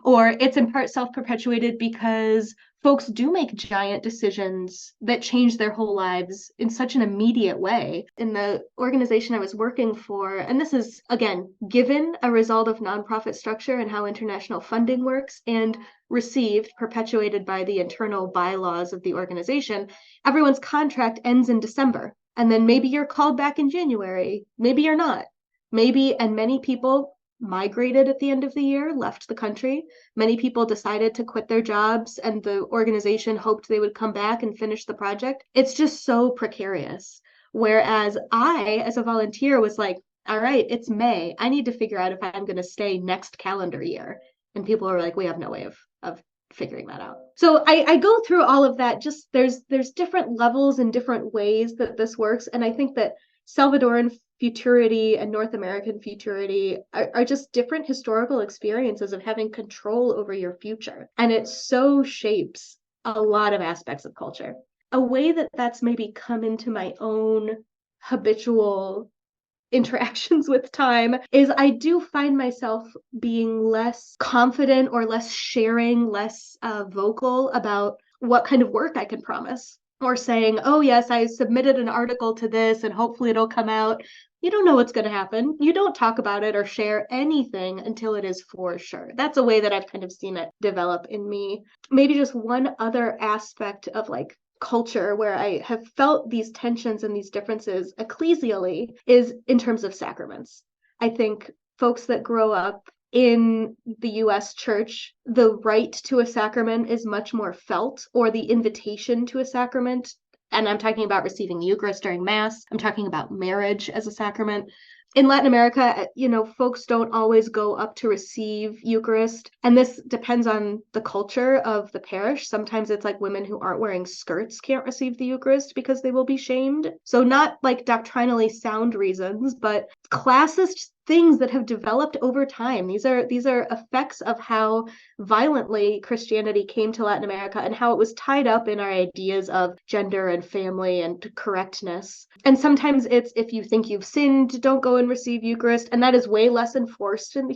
or it's in part self-perpetuated because folks do make giant decisions that change their whole lives in such an immediate way. In the organization I was working for, and this is, again, given a result of nonprofit structure and how international funding works, and received, perpetuated by the internal bylaws of the organization, everyone's contract ends in December. And then maybe you're called back in January, maybe you're not. Maybe, and many people migrated at the end of the year, left the country. Many people decided to quit their jobs, and the organization hoped they would come back and finish the project. It's just so precarious. Whereas I, as a volunteer, was like, all right, it's May. I need to figure out if I'm going to stay next calendar year. And people are like, we have no way of figuring that out. So I go through all of that. Just there's different levels and different ways that this works. And I think that Salvadoran futurity and North American futurity are just different historical experiences of having control over your future. And it so shapes a lot of aspects of culture. A way that that's maybe come into my own habitual interactions with time is I do find myself being less confident or less sharing, less vocal about what kind of work I can promise, or saying, oh yes, I submitted an article to this and hopefully it'll come out. You don't know what's going to happen. You don't talk about it or share anything until it is for sure. That's a way that I've kind of seen it develop in me. Maybe just one other aspect of like culture where I have felt these tensions and these differences ecclesially is in terms of sacraments. I think folks that grow up in the US church, the right to a sacrament is much more felt, or the invitation to a sacrament. And I'm talking about receiving the Eucharist during Mass. I'm talking about marriage as a sacrament. In Latin America, folks don't always go up to receive Eucharist. And this depends on the culture of the parish. Sometimes it's like women who aren't wearing skirts can't receive the Eucharist because they will be shamed. So not like doctrinally sound reasons, but classist things that have developed over time. These are effects of how violently Christianity came to Latin America and how it was tied up in our ideas of gender and family and correctness. And sometimes it's, if you think you've sinned, don't go and receive Eucharist. And that is way less enforced in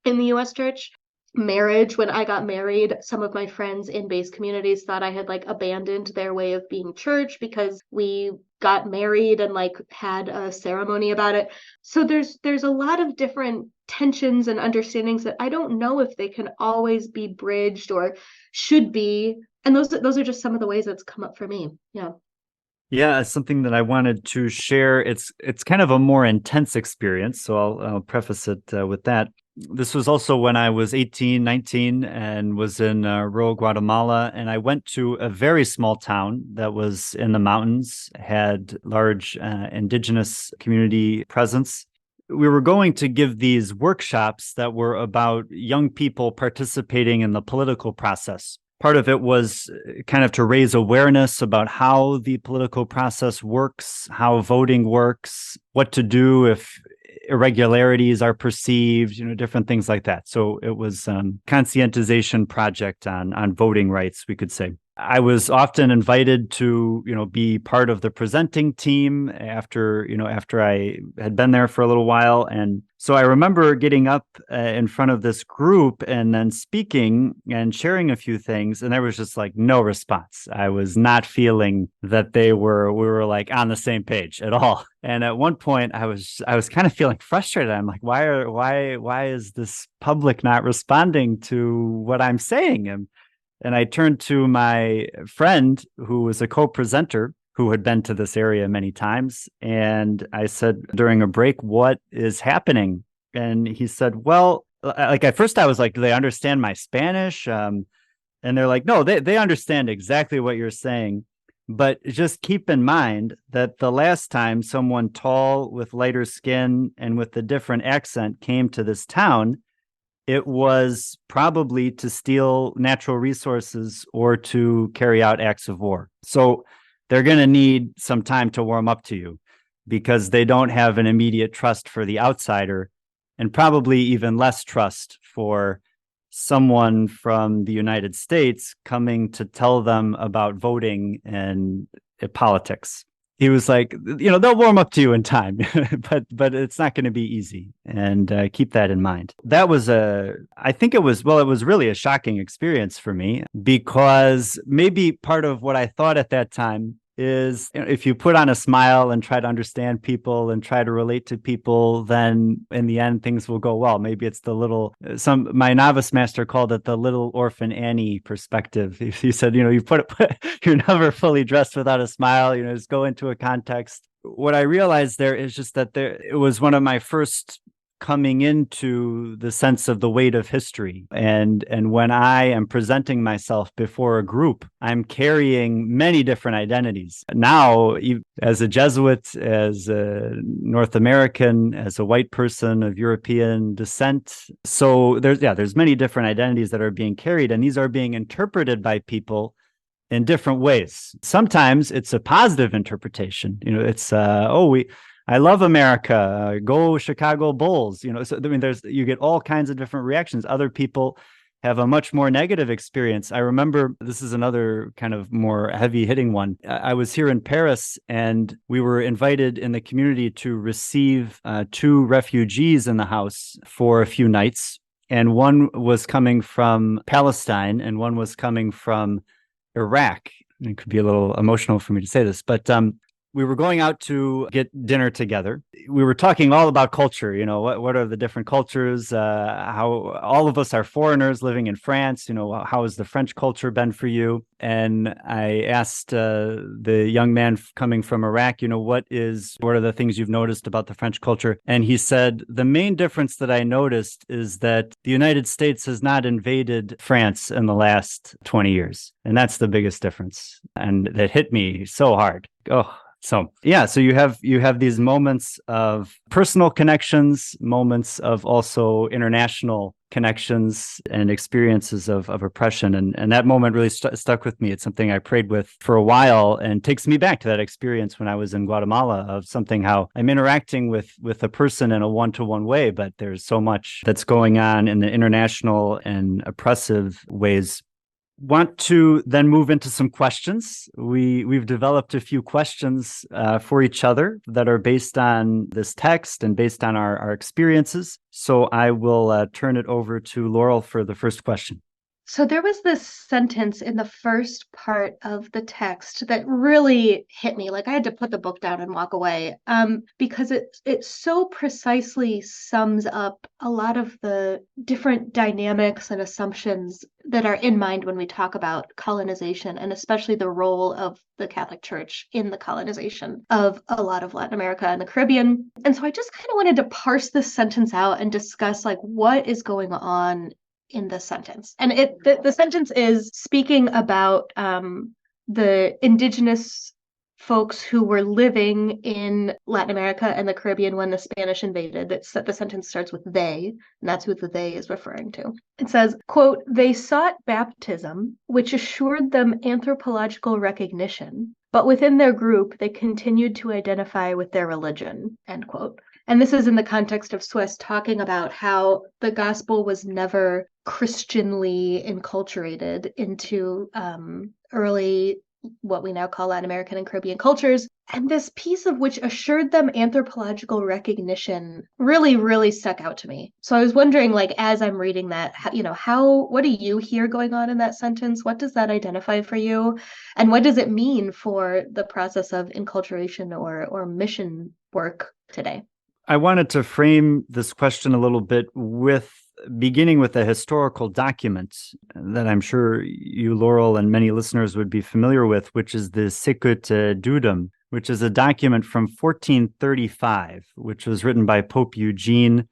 the US church. Marriage, when I got married, some of my friends in base communities thought I had like abandoned their way of being church because we got married and like had a ceremony about it. So there's a lot of different tensions and understandings that I don't know if they can always be bridged or should be. And those are just some of the ways that's come up for me. Yeah. Yeah, it's something that I wanted to share. It's kind of a more intense experience, so I'll preface it with that. This was also when I was 18, 19 and was in rural Guatemala, and I went to a very small town that was in the mountains, had large indigenous community presence. We were going to give these workshops that were about young people participating in the political process. Part of it was kind of to raise awareness about how the political process works, how voting works, what to do if irregularities are perceived, different things like that. So it was a conscientization project on voting rights, we could say. I was often invited to, be part of the presenting team after I had been there for a little while. And so I remember getting up in front of this group and then speaking and sharing a few things. And there was just like no response. I was not feeling that we were like on the same page at all. And at one point I was kind of feeling frustrated. I'm like, why is this public not responding to what I'm saying? And I turned to my friend who was a co-presenter who had been to this area many times. And I said during a break, what is happening? And he said, well, like at first I was like, do they understand my Spanish? And they're like, no, they understand exactly what you're saying. But just keep in mind that the last time someone tall with lighter skin and with a different accent came to this town, it was probably to steal natural resources or to carry out acts of war. So they're going to need some time to warm up to you because they don't have an immediate trust for the outsider and probably even less trust for someone from the United States coming to tell them about voting and politics. he was like, they'll warm up to you in time, but it's not going to be easy, and keep that in mind. That was I think it was really a shocking experience for me, because maybe part of what I thought at that time is, if you put on a smile and try to understand people and try to relate to people, then in the end things will go well. Maybe it's my novice master called it the little orphan Annie perspective. He said, you're never fully dressed without a smile, just go into a context. What I realized there is just that it was one of my first coming into the sense of the weight of history. And when I am presenting myself before a group, I'm carrying many different identities. Now, as a Jesuit, as a North American, as a white person of European descent. So there's many different identities that are being carried, and these are being interpreted by people in different ways. Sometimes it's a positive interpretation. It's, I love America. Go Chicago Bulls. So you get all kinds of different reactions. Other people have a much more negative experience. I remember, this is another kind of more heavy hitting one. I was here in Paris, and we were invited in the community to receive 2 refugees in the house for a few nights. And one was coming from Palestine and one was coming from Iraq. It could be a little emotional for me to say this, but we were going out to get dinner together. We were talking all about culture. What are the different cultures? How all of us are foreigners living in France. How has the French culture been for you? And I asked the young man coming from Iraq, what are the things you've noticed about the French culture? And he said, the main difference that I noticed is that the United States has not invaded France in the last 20 years. And that's the biggest difference. And that hit me so hard. So you have these moments of personal connections, moments of also international connections and experiences of oppression. And that moment really stuck with me. It's something I prayed with for a while, and takes me back to that experience when I was in Guatemala, of something how I'm interacting with a person in a one-to-one way, but there's so much that's going on in the international and oppressive ways. Want to then move into some questions. We've developed a few questions for each other that are based on this text and based on our experiences. So I will turn it over to Laurel for the first question. So there was this sentence in the first part of the text that really hit me. Like, I had to put the book down and walk away, because it so precisely sums up a lot of the different dynamics and assumptions that are in mind when we talk about colonization, and especially the role of the Catholic Church in the colonization of a lot of Latin America and the Caribbean. And so I just kind of wanted to parse this sentence out and discuss, like, what is going on in the sentence. And the sentence is speaking about the indigenous folks who were living in Latin America and the Caribbean when the Spanish invaded. The sentence starts with they, and that's who the they is referring to. It says, quote, "They sought baptism, which assured them anthropological recognition, but within their group, they continued to identify with their religion," end quote. And this is in the context of Suess talking about how the gospel was never Christianly enculturated into early, what we now call Latin American and Caribbean cultures. And this piece of which assured them anthropological recognition really, really stuck out to me. So I was wondering, like, as I'm reading that, what do you hear going on in that sentence? What does that identify for you? And what does it mean for the process of inculturation or mission work today? I wanted to frame this question a little bit beginning with a historical document that I'm sure you, Laurel, and many listeners would be familiar with, which is the Sicut Dudum, which is a document from 1435, which was written by Pope Eugene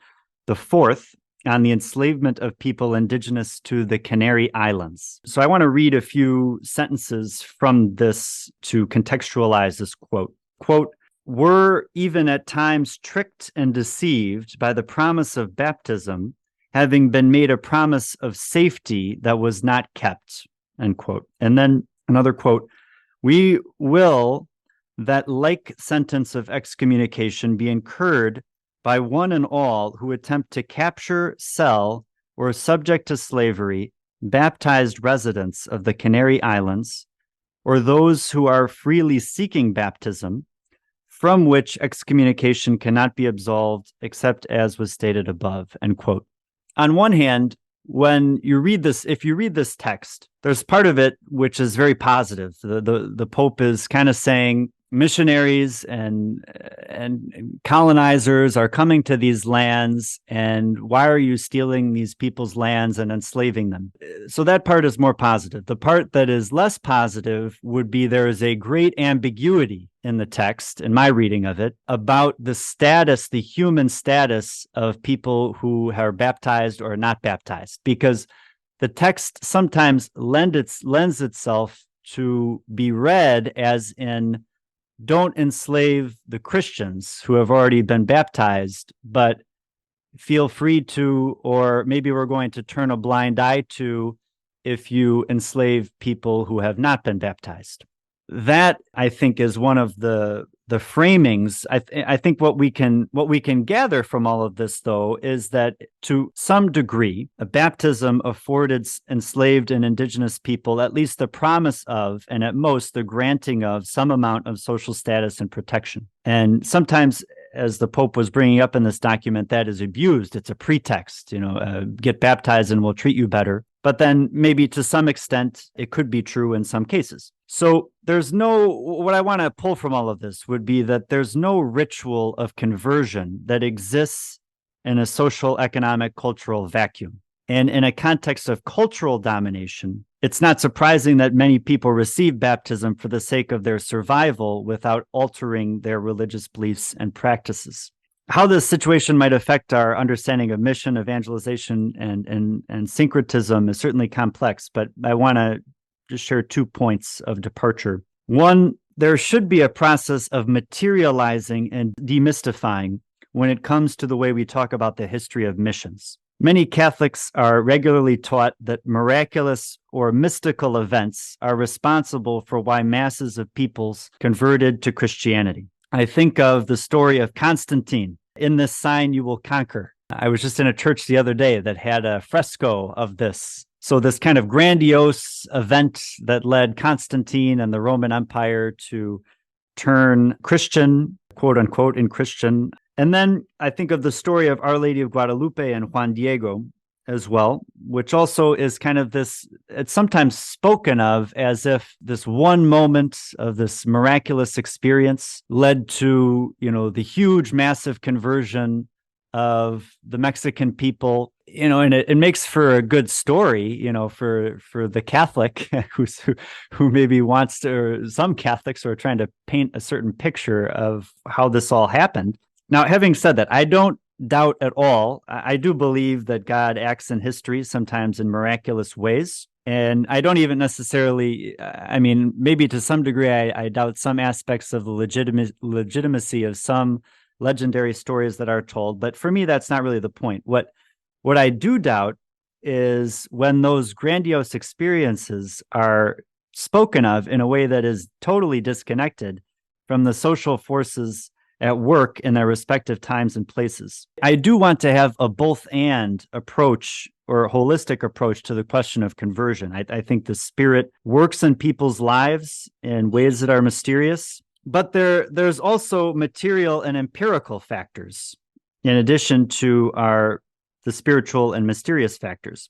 IV on the enslavement of people indigenous to the Canary Islands. So I want to read a few sentences from this to contextualize this quote. Quote, "Were even at times tricked and deceived by the promise of baptism, having been made a promise of safety that was not kept," end quote. And then another quote, "We will that like sentence of excommunication be incurred by one and all who attempt to capture, sell, or subject to slavery baptized residents of the Canary Islands, or those who are freely seeking baptism, from which excommunication cannot be absolved except as was stated above, end quote. On one hand, when you read this, if you read this text, there's part of it which is very positive. The Pope is kind of saying missionaries and colonizers are coming to these lands, and why are you stealing these people's lands and enslaving them? So that part is more positive. The part that is less positive would be there is a great ambiguity in the text, in my reading of it, about the status, the human status of people who are baptized or not baptized, because the text sometimes lends itself to be read as in, don't enslave the Christians who have already been baptized, but feel free to, or maybe we're going to turn a blind eye to, if you enslave people who have not been baptized. That, I think, is one of the framings. I think what we can gather from all of this, though, is that to some degree, a baptism afforded enslaved and indigenous people at least the promise of, and at most the granting of, some amount of social status and protection. And sometimes, as the Pope was bringing up in this document, that is abused. It's a pretext, get baptized and we'll treat you better. But then maybe to some extent, it could be true in some cases. So what I want to pull from all of this would be that there's no ritual of conversion that exists in a social, economic, cultural vacuum. And in a context of cultural domination, it's not surprising that many people receive baptism for the sake of their survival without altering their religious beliefs and practices. How this situation might affect our understanding of mission, evangelization, and syncretism is certainly complex, but I want to just share 2 points of departure. One, there should be a process of materializing and demystifying when it comes to the way we talk about the history of missions. Many Catholics are regularly taught that miraculous or mystical events are responsible for why masses of peoples converted to Christianity. I think of the story of Constantine. In this sign you will conquer. I was just in a church the other day that had a fresco of this. So this kind of grandiose event that led Constantine and the Roman Empire to turn Christian, quote unquote, in Christian. And then I think of the story of Our Lady of Guadalupe and Juan Diego as well, which also is kind of this, it's sometimes spoken of as if this one moment of this miraculous experience led to, the huge, massive conversion of the Mexican people, and it makes for a good story, for the Catholic who maybe wants to, or some Catholics who are trying to paint a certain picture of how this all happened. Now, having said that, I don't doubt at all. I do believe that God acts in history sometimes in miraculous ways. And I don't even necessarily, maybe to some degree, I doubt some aspects of the legitimacy of some legendary stories that are told. But for me, that's not really the point. What I do doubt is when those grandiose experiences are spoken of in a way that is totally disconnected from the social forces at work in their respective times and places. I do want to have a both-and approach or a holistic approach to the question of conversion. I think the Spirit works in people's lives in ways that are mysterious, but there's also material and empirical factors in addition to the spiritual and mysterious factors.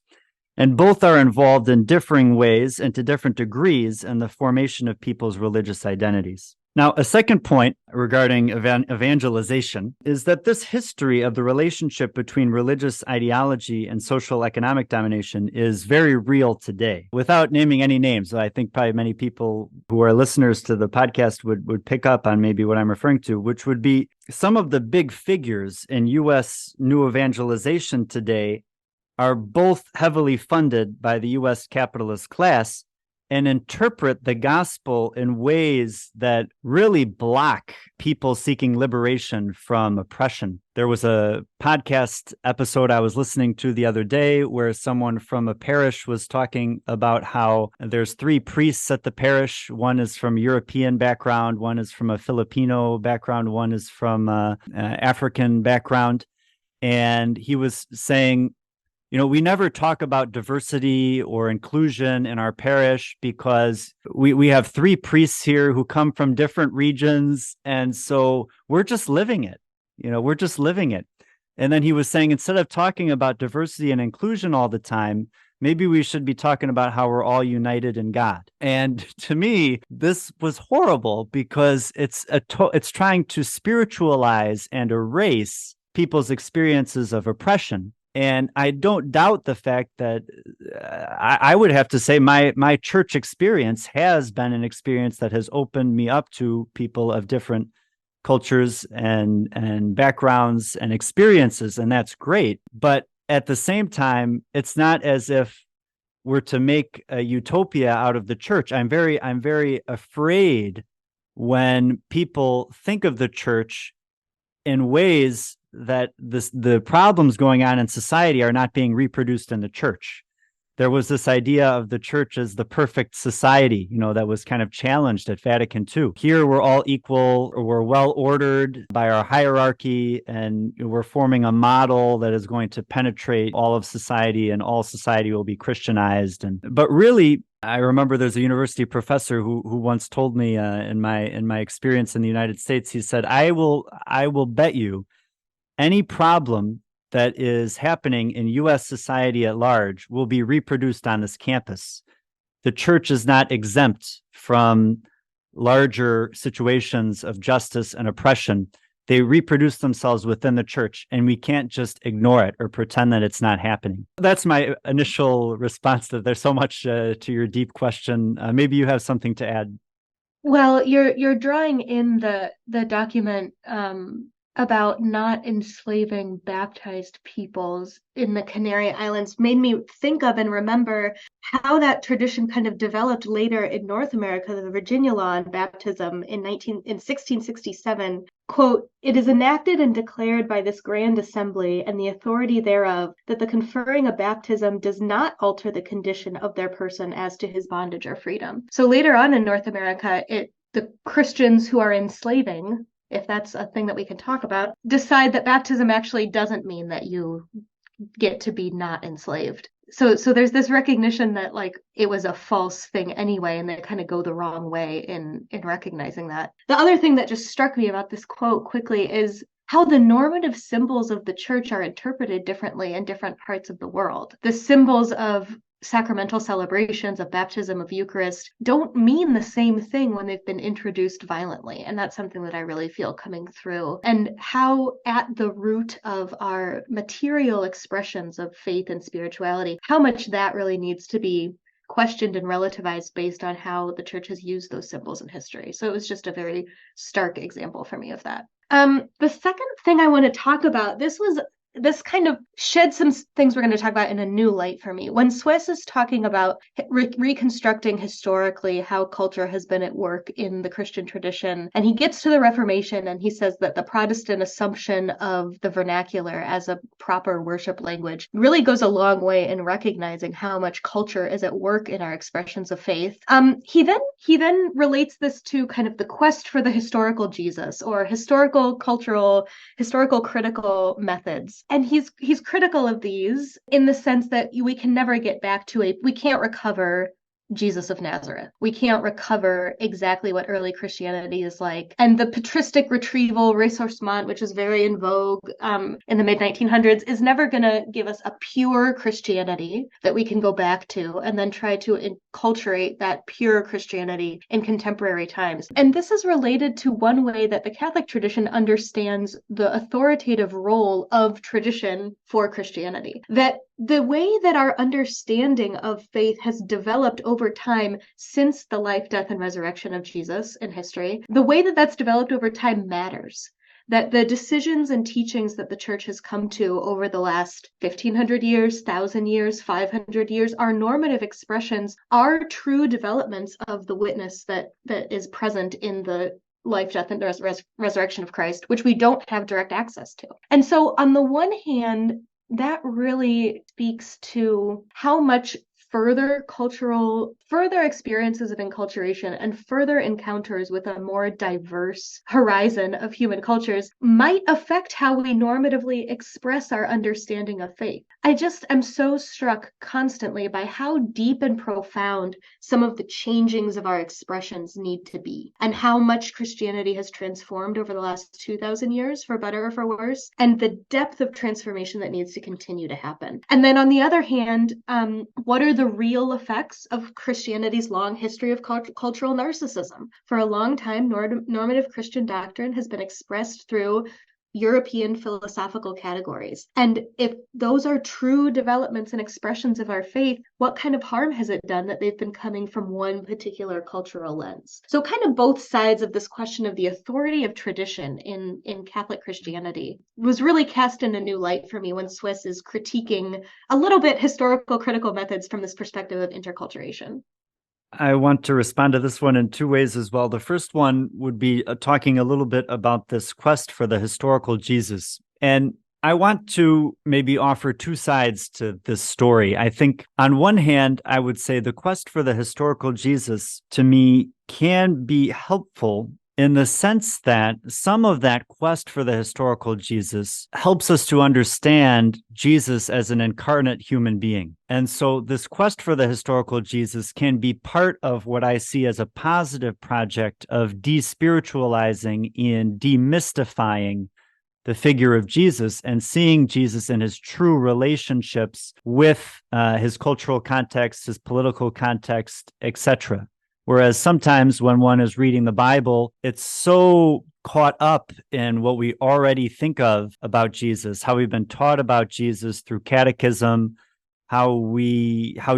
And both are involved in differing ways and to different degrees in the formation of people's religious identities. Now, a second point regarding evangelization is that this history of the relationship between religious ideology and social economic domination is very real today. Without naming any names, I think probably many people who are listeners to the podcast would pick up on maybe what I'm referring to, which would be some of the big figures in U.S. new evangelization today are both heavily funded by the U.S. capitalist class and interpret the gospel in ways that really block people seeking liberation from oppression. There was a podcast episode I was listening to the other day where someone from a parish was talking about how there's 3 priests at the parish. One is from European background, one is from a Filipino background, one is from African background. And he was saying, We never talk about diversity or inclusion in our parish because we have three priests here who come from different regions. And so we're just living it. We're just living it. And then he was saying, instead of talking about diversity and inclusion all the time, maybe we should be talking about how we're all united in God. And to me, this was horrible because it's trying to spiritualize and erase people's experiences of oppression. And I don't doubt the fact that I would have to say my church experience has been an experience that has opened me up to people of different cultures and backgrounds and experiences, and that's great. But at the same time, it's not as if we're to make a utopia out of the church. I'm very afraid when people think of the church in ways that the problems going on in society are not being reproduced in the church. There was this idea of the church as the perfect society, that was kind of challenged at Vatican II. Here, we're all equal, or we're well ordered by our hierarchy, and we're forming a model that is going to penetrate all of society, and all society will be Christianized. But really, I remember there's a university professor who once told me in my experience in the United States, he said, I will bet you any problem that is happening in U.S. society at large will be reproduced on this campus. The church is not exempt from larger situations of justice and oppression. They reproduce themselves within the church, and we can't just ignore it or pretend that it's not happening. That's my initial response to there's so much to your deep question. Maybe you have something to add. Well, you're drawing in the document about not enslaving baptized peoples in the Canary Islands made me think of and remember how that tradition kind of developed later in North America. The Virginia law on baptism in 1667, quote, "It is enacted and declared by this grand assembly and the authority thereof that the conferring of baptism does not alter the condition of their person as to his bondage or freedom." So later on in North America, the Christians who are enslaving, if that's a thing that we can talk about, decide that baptism actually doesn't mean that you get to be not enslaved. So there's this recognition that like it was a false thing anyway, and they kind of go the wrong way in recognizing that. The other thing that just struck me about this quote quickly is how the normative symbols of the church are interpreted differently in different parts of the world. The symbols of sacramental celebrations, of baptism, of Eucharist, don't mean the same thing when they've been introduced violently. And that's something that I really feel coming through. And how at the root of our material expressions of faith and spirituality, how much that really needs to be questioned and relativized based on how the church has used those symbols in history. So it was just a very stark example for me of that. The second thing I want to talk about, this kind of shed some things we're going to talk about in a new light for me. When Suess is talking about reconstructing historically how culture has been at work in the Christian tradition, and he gets to the Reformation and he says that the Protestant assumption of the vernacular as a proper worship language really goes a long way in recognizing how much culture is at work in our expressions of faith. He then relates this to kind of the quest for the historical Jesus, or historical critical methods. And he's critical of these in the sense that we can never get back to we can't recover Jesus of Nazareth. We can't recover exactly what early Christianity is like. And the patristic retrieval, ressourcement, which is very in vogue in the mid-1900s, is never going to give us a pure Christianity that we can go back to and then try to enculturate that pure Christianity in contemporary times. And this is related to one way that the Catholic tradition understands the authoritative role of tradition for Christianity. That the way that our understanding of faith has developed over time since the life, death, and resurrection of Jesus in history, the way that that's developed over time matters. That the decisions and teachings that the church has come to over the last 1,500 years, 1,000 years, 500 years are normative expressions, are true developments of the witness that is present in the life, death, and resurrection of Christ, which we don't have direct access to. And so on the one hand, that really speaks to how much further experiences of enculturation and further encounters with a more diverse horizon of human cultures might affect how we normatively express our understanding of faith. I just am so struck constantly by how deep and profound some of the changings of our expressions need to be, and how much Christianity has transformed over the last 2,000 years, for better or for worse, and the depth of transformation that needs to continue to happen. And then on the other hand, what are the real effects of Christianity's long history of cultural narcissism? For a long time, normative Christian doctrine has been expressed through European philosophical categories. And if those are true developments and expressions of our faith, what kind of harm has it done that they've been coming from one particular cultural lens? So kind of both sides of this question of the authority of tradition in Catholic Christianity was really cast in a new light for me when Suess is critiquing a little bit historical critical methods from this perspective of interculturation. I want to respond to this one in two ways as well. The first one would be talking a little bit about this quest for the historical Jesus. And I want to maybe offer two sides to this story. I think on one hand, I would say the quest for the historical Jesus to me can be helpful in the sense that some of that quest for the historical Jesus helps us to understand Jesus as an incarnate human being. And so this quest for the historical Jesus can be part of what I see as a positive project of despiritualizing and demystifying the figure of Jesus and seeing Jesus in his true relationships with his cultural context, his political context, etc. Whereas sometimes when one is reading the Bible, it's so caught up in what we already think of about Jesus, how we've been taught about Jesus through catechism, how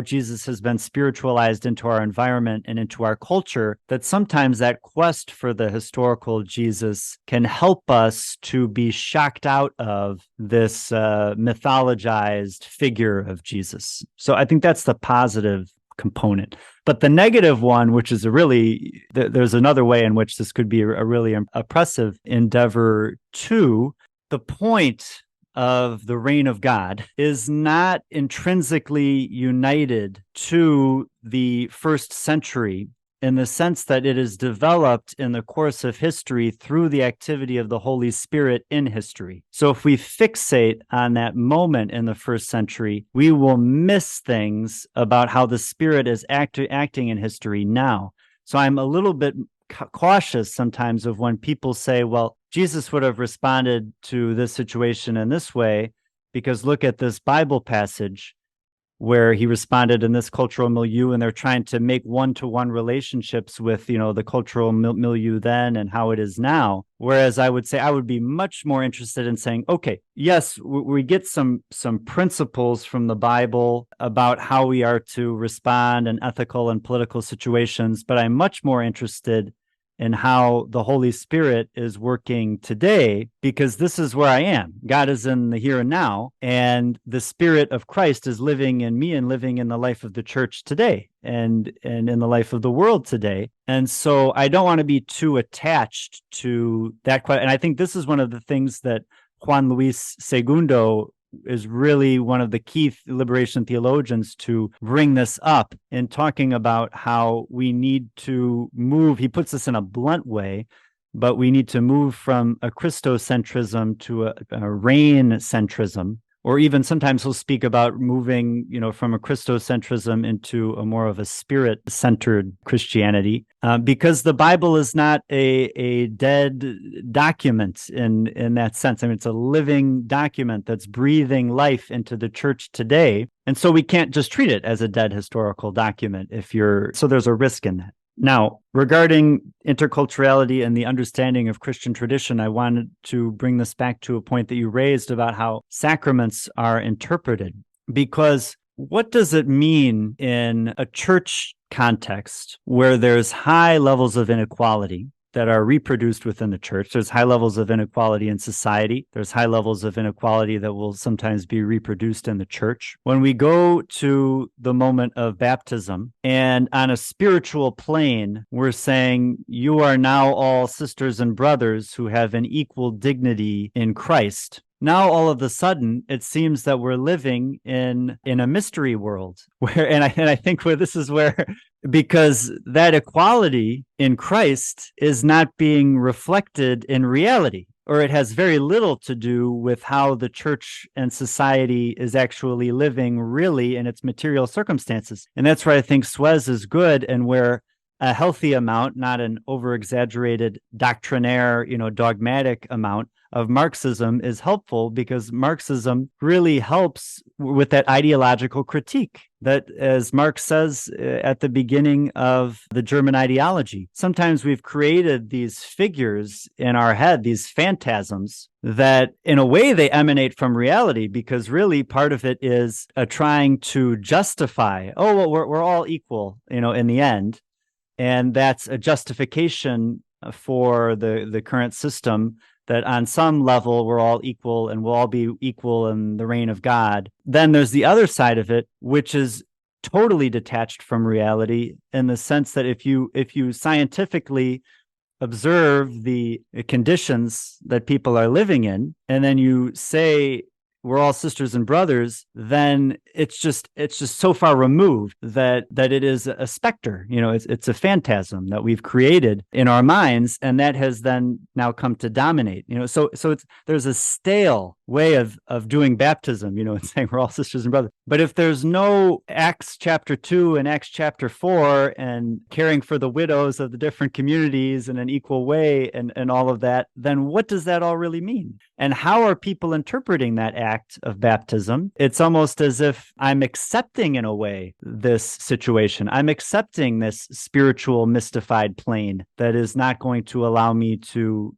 Jesus has been spiritualized into our environment and into our culture, that sometimes that quest for the historical Jesus can help us to be shocked out of this mythologized figure of Jesus. So I think that's the positive component. But the negative one, which is there's another way in which this could be a really oppressive endeavor too. The point of the reign of God is not intrinsically united to the first century in the sense that it is developed in the course of history through the activity of the Holy Spirit in history. So if we fixate on that moment in the first century, we will miss things about how the Spirit is acting in history now. So I'm a little bit cautious sometimes of when people say, well, Jesus would have responded to this situation in this way, because look at this Bible passage where he responded in this cultural milieu, and they're trying to make one-to-one relationships with, the cultural milieu then and how it is now. Whereas I would say I would be much more interested in saying, okay, yes, we get some principles from the Bible about how we are to respond in ethical and political situations, but I'm much more interested in how the Holy Spirit is working today, because this is where I am. God is in the here and now, and the Spirit of Christ is living in me and living in the life of the church today and in the life of the world today. And so I don't want to be too attached to that. And I think this is one of the things that Juan Luis Segundo is really one of the key liberation theologians to bring this up in talking about how we need to move. He puts this in a blunt way, but we need to move from a Christocentrism to a reign centrism. Or even sometimes he'll speak about moving, from a Christocentrism into a more of a spirit-centered Christianity, because the Bible is not a dead document in that sense. I mean, it's a living document that's breathing life into the church today. And so we can't just treat it as a dead historical document so there's a risk in that. Now, regarding interculturality and the understanding of Christian tradition, I wanted to bring this back to a point that you raised about how sacraments are interpreted. Because what does it mean in a church context where there's high levels of inequality that are reproduced within the church? There's high levels of inequality in society. There's high levels of inequality that will sometimes be reproduced in the church. When we go to the moment of baptism, and on a spiritual plane, we're saying, you are now all sisters and brothers who have an equal dignity in Christ. Now all of a sudden it seems that we're living in a mystery world where, and I think where this is where, because that equality in Christ is not being reflected in reality, or it has very little to do with how the church and society is actually living really in its material circumstances. And that's where I think Suess is good, and where a healthy amount, not an over-exaggerated doctrinaire, dogmatic amount of Marxism is helpful, because Marxism really helps with that ideological critique that, as Marx says at the beginning of the German ideology, sometimes we've created these figures in our head, these phantasms, that in a way they emanate from reality, because really part of it is trying to justify, oh, well, we're all equal, in the end. And that's a justification for the current system, that on some level we're all equal and we'll all be equal in the reign of God. Then there's the other side of it, which is totally detached from reality, in the sense that if you scientifically observe the conditions that people are living in, and then you say we're all sisters and brothers, then it's just so far removed that it is a specter. It's a phantasm that we've created in our minds, and that has then now come to dominate. So there's a stale way of doing baptism, and saying we're all sisters and brothers. But if there's no Acts chapter 2 and Acts chapter 4 and caring for the widows of the different communities in an equal way, and all of that, then what does that all really mean? And how are people interpreting that act of baptism? It's almost as if I'm accepting, in a way, this situation. I'm accepting this spiritual mystified plane that is not going to allow me to,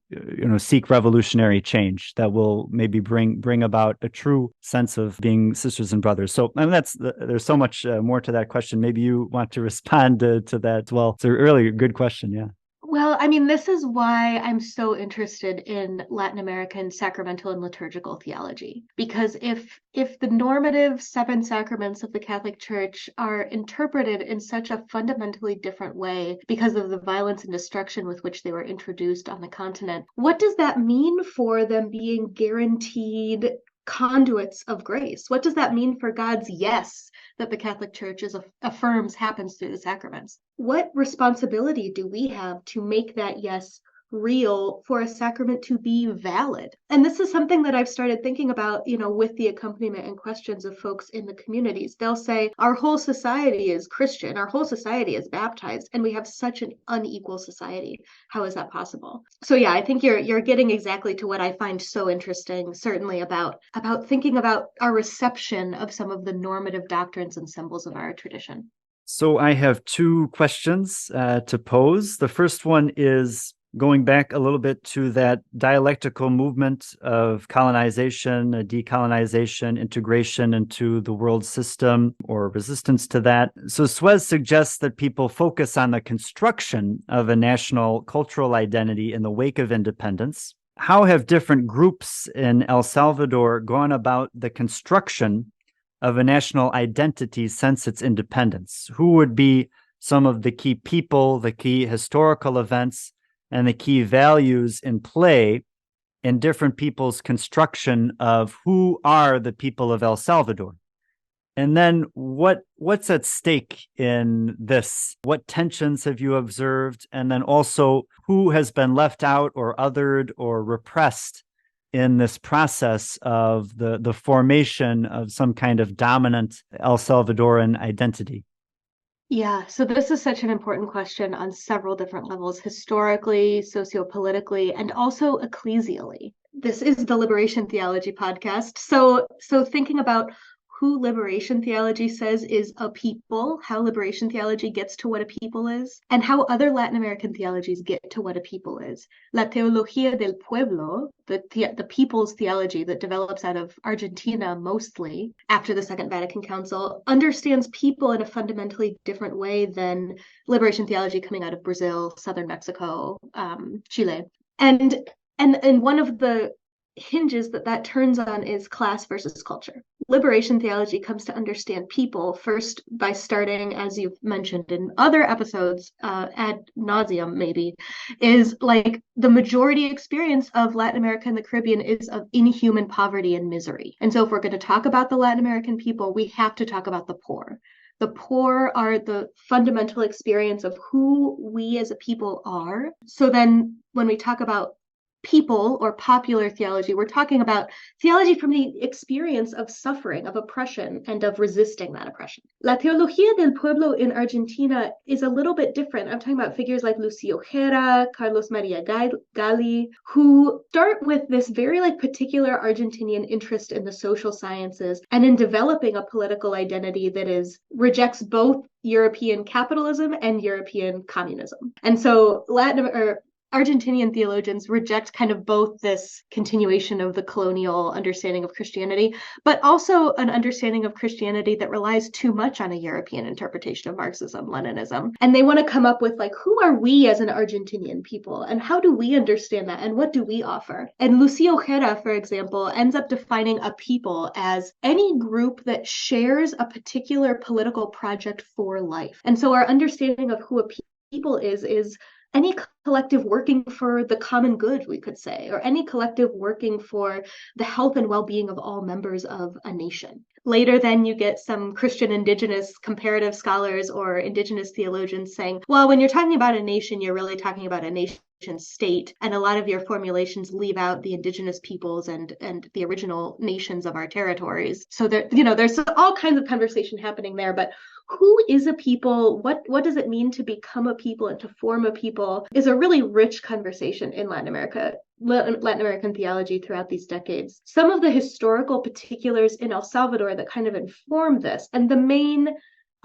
seek revolutionary change that will maybe bring about a true sense of being sisters and brothers. So, there's so much more to that question. Maybe you want to respond to that as well. It's a really good question. Yeah. Well, I mean, this is why I'm so interested in Latin American sacramental and liturgical theology. Because if the normative 7 sacraments of the Catholic Church are interpreted in such a fundamentally different way because of the violence and destruction with which they were introduced on the continent, what does that mean for them being guaranteed conduits of grace? What does that mean for God's yes that the Catholic Church affirms happens through the sacraments? What responsibility do we have to make that yes real, for a sacrament to be valid? And this is something that I've started thinking about, with the accompaniment and questions of folks in the communities. They'll say, our whole society is Christian, our whole society is baptized, and we have such an unequal society. How is that possible? So yeah, I think you're getting exactly to what I find so interesting, certainly about thinking about our reception of some of the normative doctrines and symbols of our tradition. So I have 2 questions to pose. The first one is going back a little bit to that dialectical movement of colonization, decolonization, integration into the world system, or resistance to that. So Suess suggests that people focus on the construction of a national cultural identity in the wake of independence. How have different groups in El Salvador gone about the construction of a national identity since its independence? Who would be some of the key people, the key historical events, and the key values in play in different people's construction of who are the people of El Salvador? And then what's at stake in this? What tensions have you observed? And then also, who has been left out or othered or repressed in this process of the formation of some kind of dominant El Salvadoran identity? Yeah, so this is such an important question on several different levels, historically, sociopolitically, and also ecclesially. This is the Liberation Theology podcast. So thinking about who liberation theology says is a people, how liberation theology gets to what a people is, and how other Latin American theologies get to what a people is. La Teología del Pueblo, the people's theology that develops out of Argentina mostly after the Second Vatican Council, understands people in a fundamentally different way than liberation theology coming out of Brazil, southern Mexico, Chile. And one of the hinges that turns on is class versus culture. Liberation theology comes to understand people first by starting, as you've mentioned in other episodes, ad nauseum maybe, is like the majority experience of Latin America and the Caribbean is of inhuman poverty and misery. And so if we're going to talk about the Latin American people, we have to talk about the poor. The poor are the fundamental experience of who we as a people are. So then when we talk about people or popular theology, we're talking about theology from the experience of suffering, of oppression, and of resisting that oppression. La Teología del Pueblo in Argentina is a little bit different. I'm talking about figures like Lucio Gera, Carlos Maria Gali, who start with this very particular Argentinian interest in the social sciences and in developing a political identity that rejects both European capitalism and European communism. And so Argentinian theologians reject kind of both this continuation of the colonial understanding of Christianity, but also an understanding of Christianity that relies too much on a European interpretation of Marxism, Leninism. And they want to come up with who are we as an Argentinian people? And how do we understand that? And what do we offer? And Lucio Gera, for example, ends up defining a people as any group that shares a particular political project for life. And so our understanding of who a people is any collective working for the common good, we could say, or any collective working for the health and well-being of all members of a nation. Later, then you get some Christian indigenous comparative scholars or indigenous theologians saying, well, when you're talking about a nation, you're really talking about a nation state, and a lot of your formulations leave out the indigenous peoples and the original nations of our territories. So there's all kinds of conversation happening there, but who is a people? What does it mean to become a people and to form a people is a really rich conversation in Latin American theology throughout these decades. Some of the historical particulars in El Salvador that kind of inform this, and the main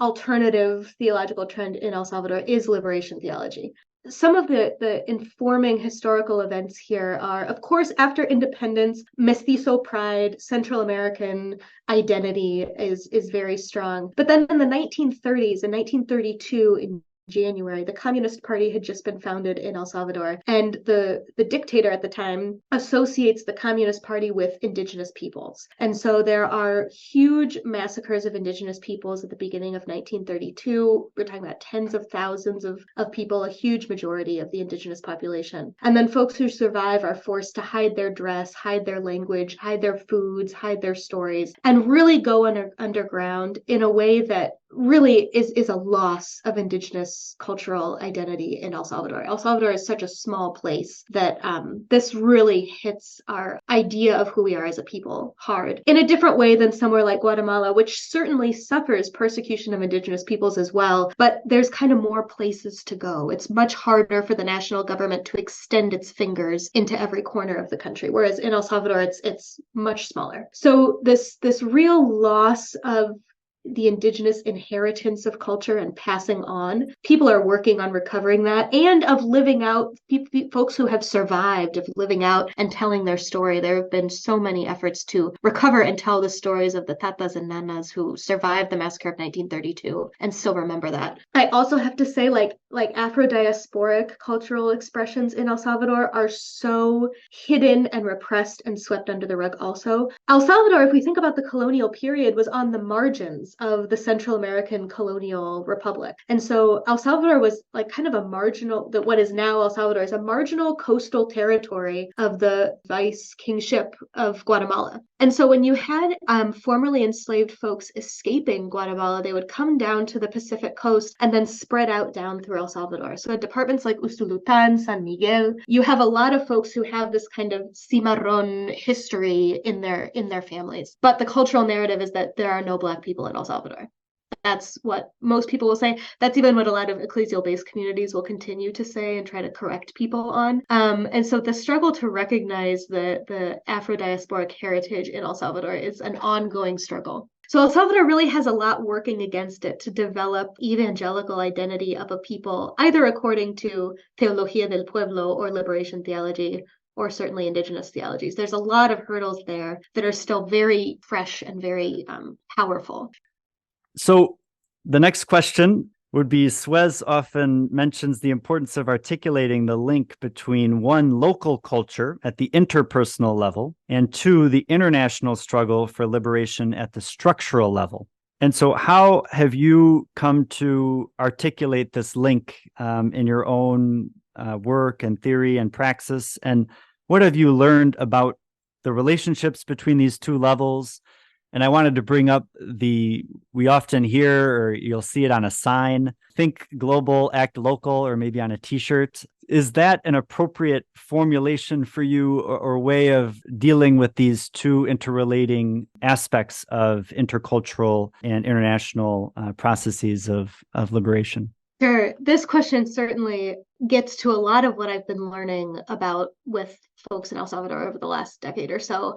alternative theological trend in El Salvador is liberation theology. Some of the informing historical events here are, of course, after independence, mestizo pride, Central American identity is very strong. But then in the 1930s, in 1932, in January, the Communist Party had just been founded in El Salvador, and the dictator at the time associates the Communist Party with indigenous peoples. And so there are huge massacres of indigenous peoples at the beginning of 1932. We're talking about tens of thousands of people, a huge majority of the indigenous population. And then folks who survive are forced to hide their dress, hide their language, hide their foods, hide their stories, and really go underground in a way that really is a loss of indigenous cultural identity in El Salvador. El Salvador is such a small place that this really hits our idea of who we are as a people hard in a different way than somewhere like Guatemala, which certainly suffers persecution of indigenous peoples as well, but there's kind of more places to go. It's much harder for the national government to extend its fingers into every corner of the country, whereas in El Salvador, it's much smaller. So this real loss of the indigenous inheritance of culture and passing on. People are working on recovering that and of living out, folks who have survived, of living out and telling their story. There have been so many efforts to recover and tell the stories of the tatas and nanas who survived the massacre of 1932 and still remember that. I also have to say, like Afro-diasporic cultural expressions in El Salvador are so hidden and repressed and swept under the rug also. El Salvador, if we think about the colonial period, was on the margins of the Central American colonial republic. And so El Salvador was kind of a marginal, that what is now El Salvador is a marginal coastal territory of the vice kingship of Guatemala. And so when you had formerly enslaved folks escaping Guatemala, they would come down to the Pacific coast and then spread out down through El Salvador. So at departments like Usulután, San Miguel, you have a lot of folks who have this kind of cimarron history in their families. But the cultural narrative is that there are no Black people in El Salvador. That's what most people will say. That's even what a lot of ecclesial-based communities will continue to say and try to correct people on. And so the struggle to recognize the Afro-diasporic heritage in El Salvador is an ongoing struggle. So El Salvador really has a lot working against it to develop evangelical identity of a people, either according to Teología del Pueblo or liberation theology, or certainly indigenous theologies. There's a lot of hurdles there that are still very fresh and very powerful. So the next question would-be Suess often mentions the importance of articulating the link between one, local culture at the interpersonal level, and two, the international struggle for liberation at the structural level. And so how have you come to articulate this link in your own work and theory and praxis? And what have you learned about the relationships between these two levels? And I wanted to bring up we often hear, or you'll see it on a sign, think global, act local, or maybe on a t-shirt. Is that an appropriate formulation for you, or way of dealing with these two interrelating aspects of intercultural and international processes of liberation? Sure. This question certainly gets to a lot of what I've been learning about with folks in El Salvador over the last decade or so.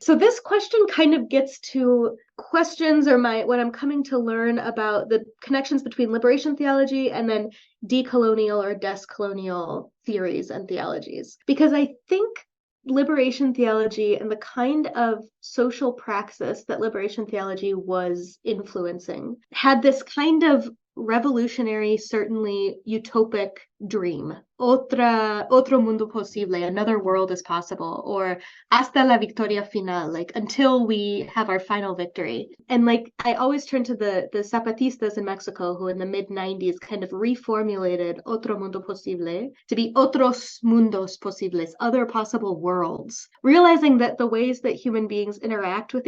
So this question kind of gets to questions or what I'm coming to learn about the connections between liberation theology and then decolonial or descolonial theories and theologies. Because I think liberation theology and the kind of social praxis that liberation theology was influencing had this kind of revolutionary, certainly utopic dream. Otro mundo posible, another world is possible, or hasta la victoria final, like until we have our final victory. And like I always turn to the Zapatistas in Mexico, who in the mid-90s kind of reformulated otro mundo posible to be otros mundos posibles, other possible worlds, realizing that the ways that human beings interact with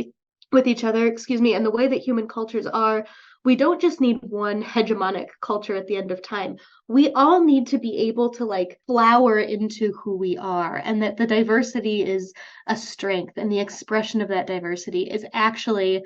each other, and the way that human cultures are, we don't just need one hegemonic culture at the end of time. We all need to be able to like flower into who we are, and that the diversity is a strength, and the expression of that diversity is actually,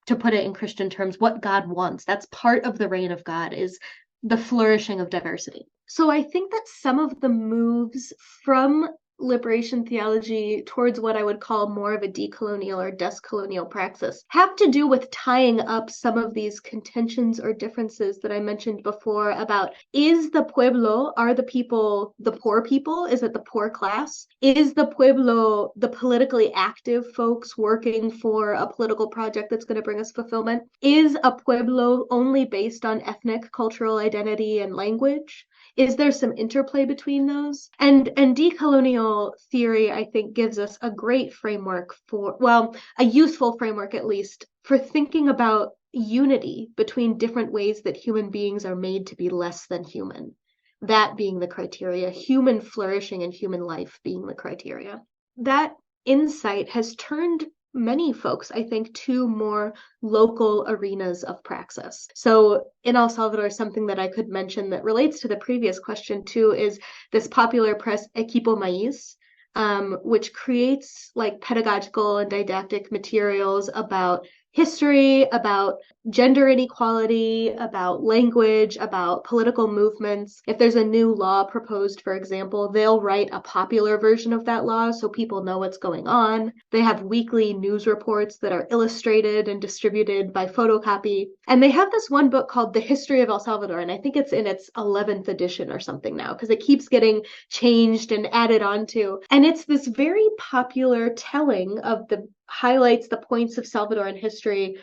to put it in Christian terms, what God wants. That's part of the reign of God, is the flourishing of diversity. So I think that some of the moves from liberation theology towards what I would call more of a decolonial or descolonial praxis have to do with tying up some of these contentions or differences that I mentioned before about, is the pueblo, are the people the poor people? Is it the poor class? Is the pueblo the politically active folks working for a political project that's going to bring us fulfillment? Is a pueblo only based on ethnic, cultural identity and language? Is there some interplay between those? And decolonial theory, I think, gives us a great framework a useful framework at least, for thinking about unity between different ways that human beings are made to be less than human. That being the criteria, human flourishing and human life being the criteria. That insight has turned many folks, I think, to more local arenas of praxis. So in El Salvador, something that I could mention that relates to the previous question too is this popular press Equipo Maíz, which creates like pedagogical and didactic materials about history, about gender inequality, about language, about political movements. If there's a new law proposed, for example, they'll write a popular version of that law so people know what's going on. They have weekly news reports that are illustrated and distributed by photocopy. And they have this one book called The History of El Salvador, and I think it's in its 11th edition or something now, because it keeps getting changed and added onto. And it's this very popular telling of the highlights, the points of Salvadoran history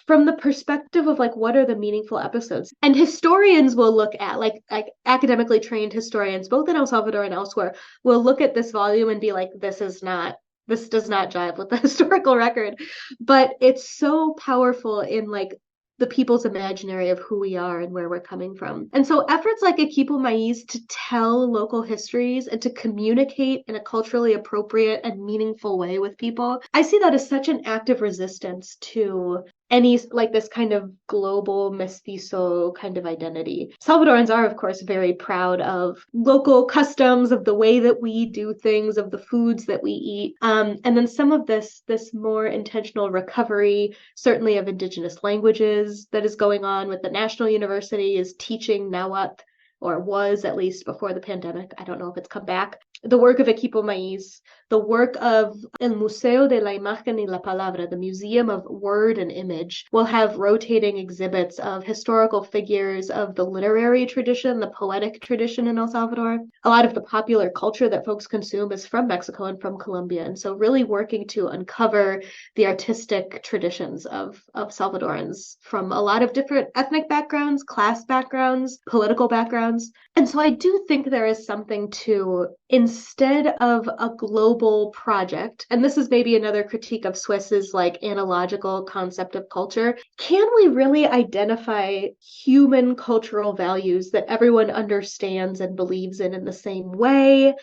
from the perspective of like, what are the meaningful episodes? And historians will look at, like academically trained historians, both in El Salvador and elsewhere, will look at this volume and be like, this does not jive with the historical record. But it's so powerful in like the people's imaginary of who we are and where we're coming from. And so efforts like Equipo Maíz to tell local histories and to communicate in a culturally appropriate and meaningful way with people, I see that as such an active resistance to any like this kind of global mestizo kind of identity. Salvadorans are, of course, very proud of local customs, of the way that we do things, of the foods that we eat. And then some of this more intentional recovery, certainly of indigenous languages, that is going on with the National University is teaching Nahuatl, or was at least before the pandemic. I don't know if it's come back. The work of Equipo Maíz the work of El Museo de la Imagen y la Palabra, the Museum of Word and Image, will have rotating exhibits of historical figures of the literary tradition, the poetic tradition in El Salvador. A lot of the popular culture that folks consume is from Mexico and from Colombia. And so really working to uncover the artistic traditions of Salvadorans from a lot of different ethnic backgrounds, class backgrounds, political backgrounds. And so I do think there is something to, instead of a global project, and this is maybe another critique of Suess's like analogical concept of culture, can we really identify human cultural values that everyone understands and believes in the same way?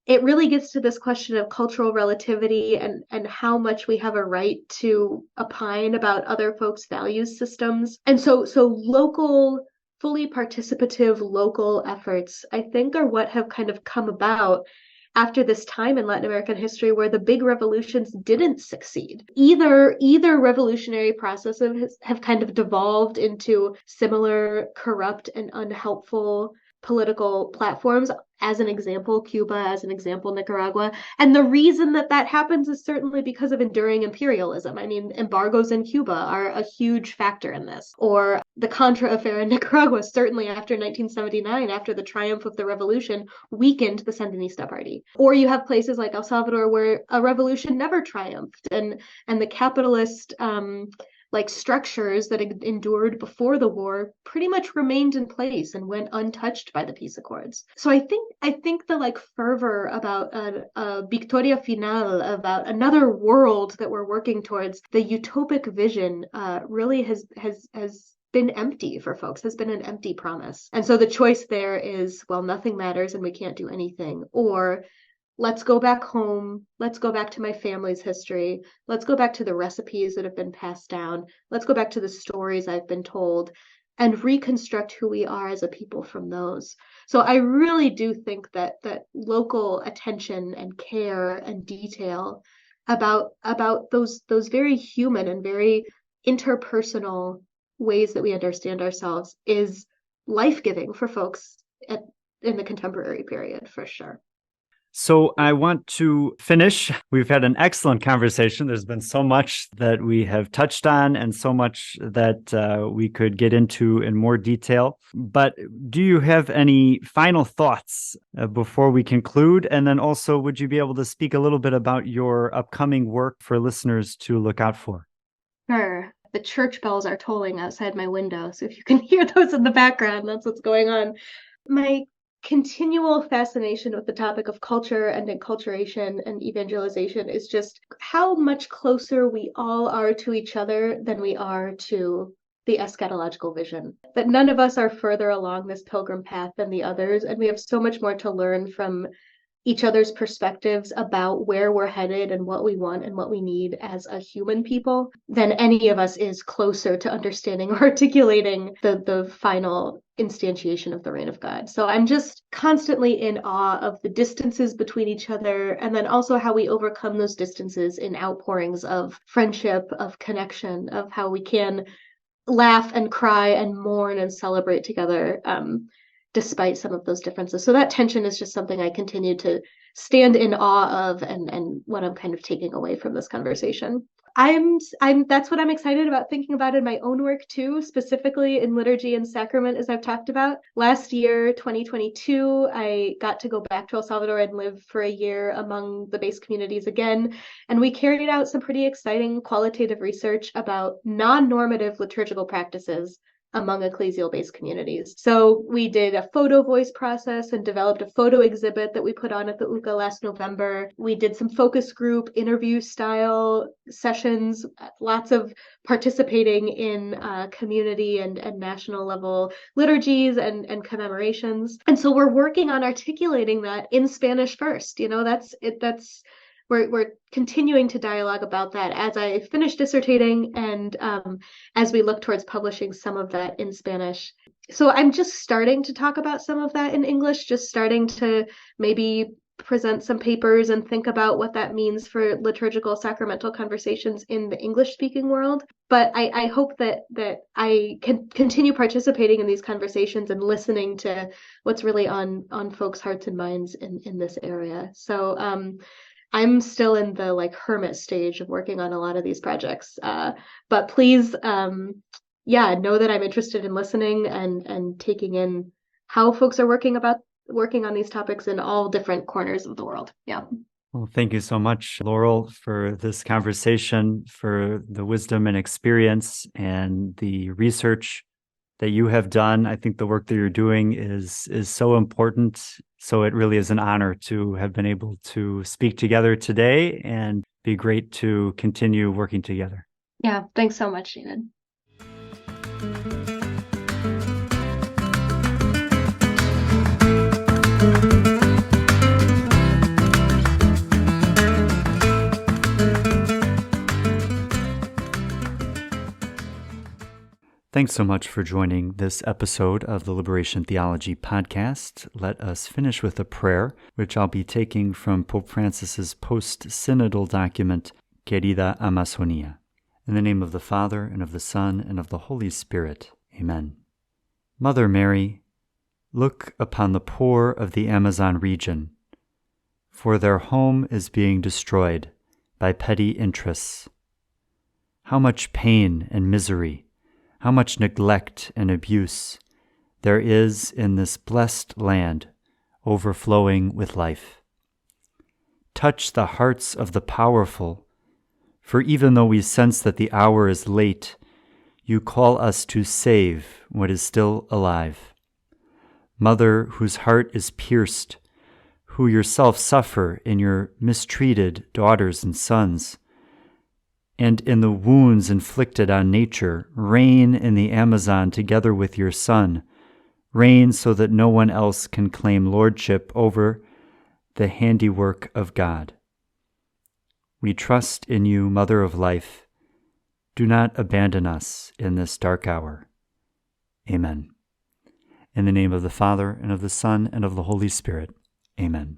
It really gets to this question of cultural relativity and how much we have a right to opine about other folks' values systems. And so local, fully participative local efforts, I think, are what have kind of come about after this time in Latin American history where the big revolutions didn't succeed. Either revolutionary processes have kind of devolved into similar corrupt and unhelpful political platforms, as an example, Cuba, as an example, Nicaragua. And the reason that happens is certainly because of enduring imperialism. I mean, embargoes in Cuba are a huge factor in this. Or the Contra affair in Nicaragua, certainly after 1979, after the triumph of the revolution, weakened the Sandinista party. Or you have places like El Salvador where a revolution never triumphed, and the capitalist like structures that endured before the war pretty much remained in place and went untouched by the peace accords. So I think the like fervor about a Victoria Final, about another world that we're working towards, the utopic vision, really has been empty for folks, has been an empty promise. And so the choice there is, well, nothing matters and we can't do anything, or let's go back home. Let's go back to my family's history. Let's go back to the recipes that have been passed down. Let's go back to the stories I've been told and reconstruct who we are as a people from those. So I really do think that local attention and care and detail about those very human and very interpersonal ways that we understand ourselves is life-giving for folks in the contemporary period, for sure. So I want to finish. We've had an excellent conversation. There's been so much that we have touched on and so much that we could get into in more detail. But do you have any final thoughts before we conclude? And then also, would you be able to speak a little bit about your upcoming work for listeners to look out for? Sure. The church bells are tolling outside my window. So if you can hear those in the background, that's what's going on. My continual fascination with the topic of culture and enculturation and evangelization is just how much closer we all are to each other than we are to the eschatological vision. That none of us are further along this pilgrim path than the others, and we have so much more to learn from each other's perspectives about where we're headed and what we want and what we need as a human people than any of us is closer to understanding or articulating the final instantiation of the reign of God. So I'm just constantly in awe of the distances between each other, and then also how we overcome those distances in outpourings of friendship, of connection, of how we can laugh and cry and mourn and celebrate together, despite some of those differences. So that tension is just something I continue to stand in awe of, and what I'm kind of taking away from this conversation. That's what I'm excited about thinking about in my own work too, specifically in liturgy and sacrament, as I've talked about. Last year, 2022, I got to go back to El Salvador and live for a year among the base communities again. And we carried out some pretty exciting qualitative research about non-normative liturgical practices among ecclesial-based communities. So we did a photo voice process and developed a photo exhibit that we put on at the UCA last November. We did some focus group interview style sessions, lots of participating in community and national level liturgies and commemorations. And so we're working on articulating that in Spanish first. You know, we're continuing to dialogue about that as I finish dissertating and as we look towards publishing some of that in Spanish. So I'm just starting to talk about some of that in English, just starting to maybe present some papers and think about what that means for liturgical sacramental conversations in the English-speaking world. But I hope that I can continue participating in these conversations and listening to what's really on folks' hearts and minds in this area. So I'm still in the like hermit stage of working on a lot of these projects. But please, know that I'm interested in listening and taking in how folks are working on these topics in all different corners of the world. Yeah. Well, thank you so much, Laurel, for this conversation, for the wisdom and experience and the research that you have done. I think the work that you're doing is so important. So it really is an honor to have been able to speak together today, and be great to continue working together. Yeah, thanks so much, David. Thanks so much for joining this episode of the Liberation Theology Podcast. Let us finish with a prayer, which I'll be taking from Pope Francis's post-synodal document, Querida Amazonia. In the name of the Father, and of the Son, and of the Holy Spirit. Amen. Mother Mary, look upon the poor of the Amazon region, for their home is being destroyed by petty interests. How much pain and misery, how much neglect and abuse there is in this blessed land overflowing with life. Touch the hearts of the powerful, for even though we sense that the hour is late, you call us to save what is still alive. Mother, whose heart is pierced, who yourself suffer in your mistreated daughters and sons, and in the wounds inflicted on nature, reign in the Amazon together with your Son. Reign so that no one else can claim lordship over the handiwork of God. We trust in you, Mother of Life. Do not abandon us in this dark hour. Amen. In the name of the Father, and of the Son, and of the Holy Spirit. Amen.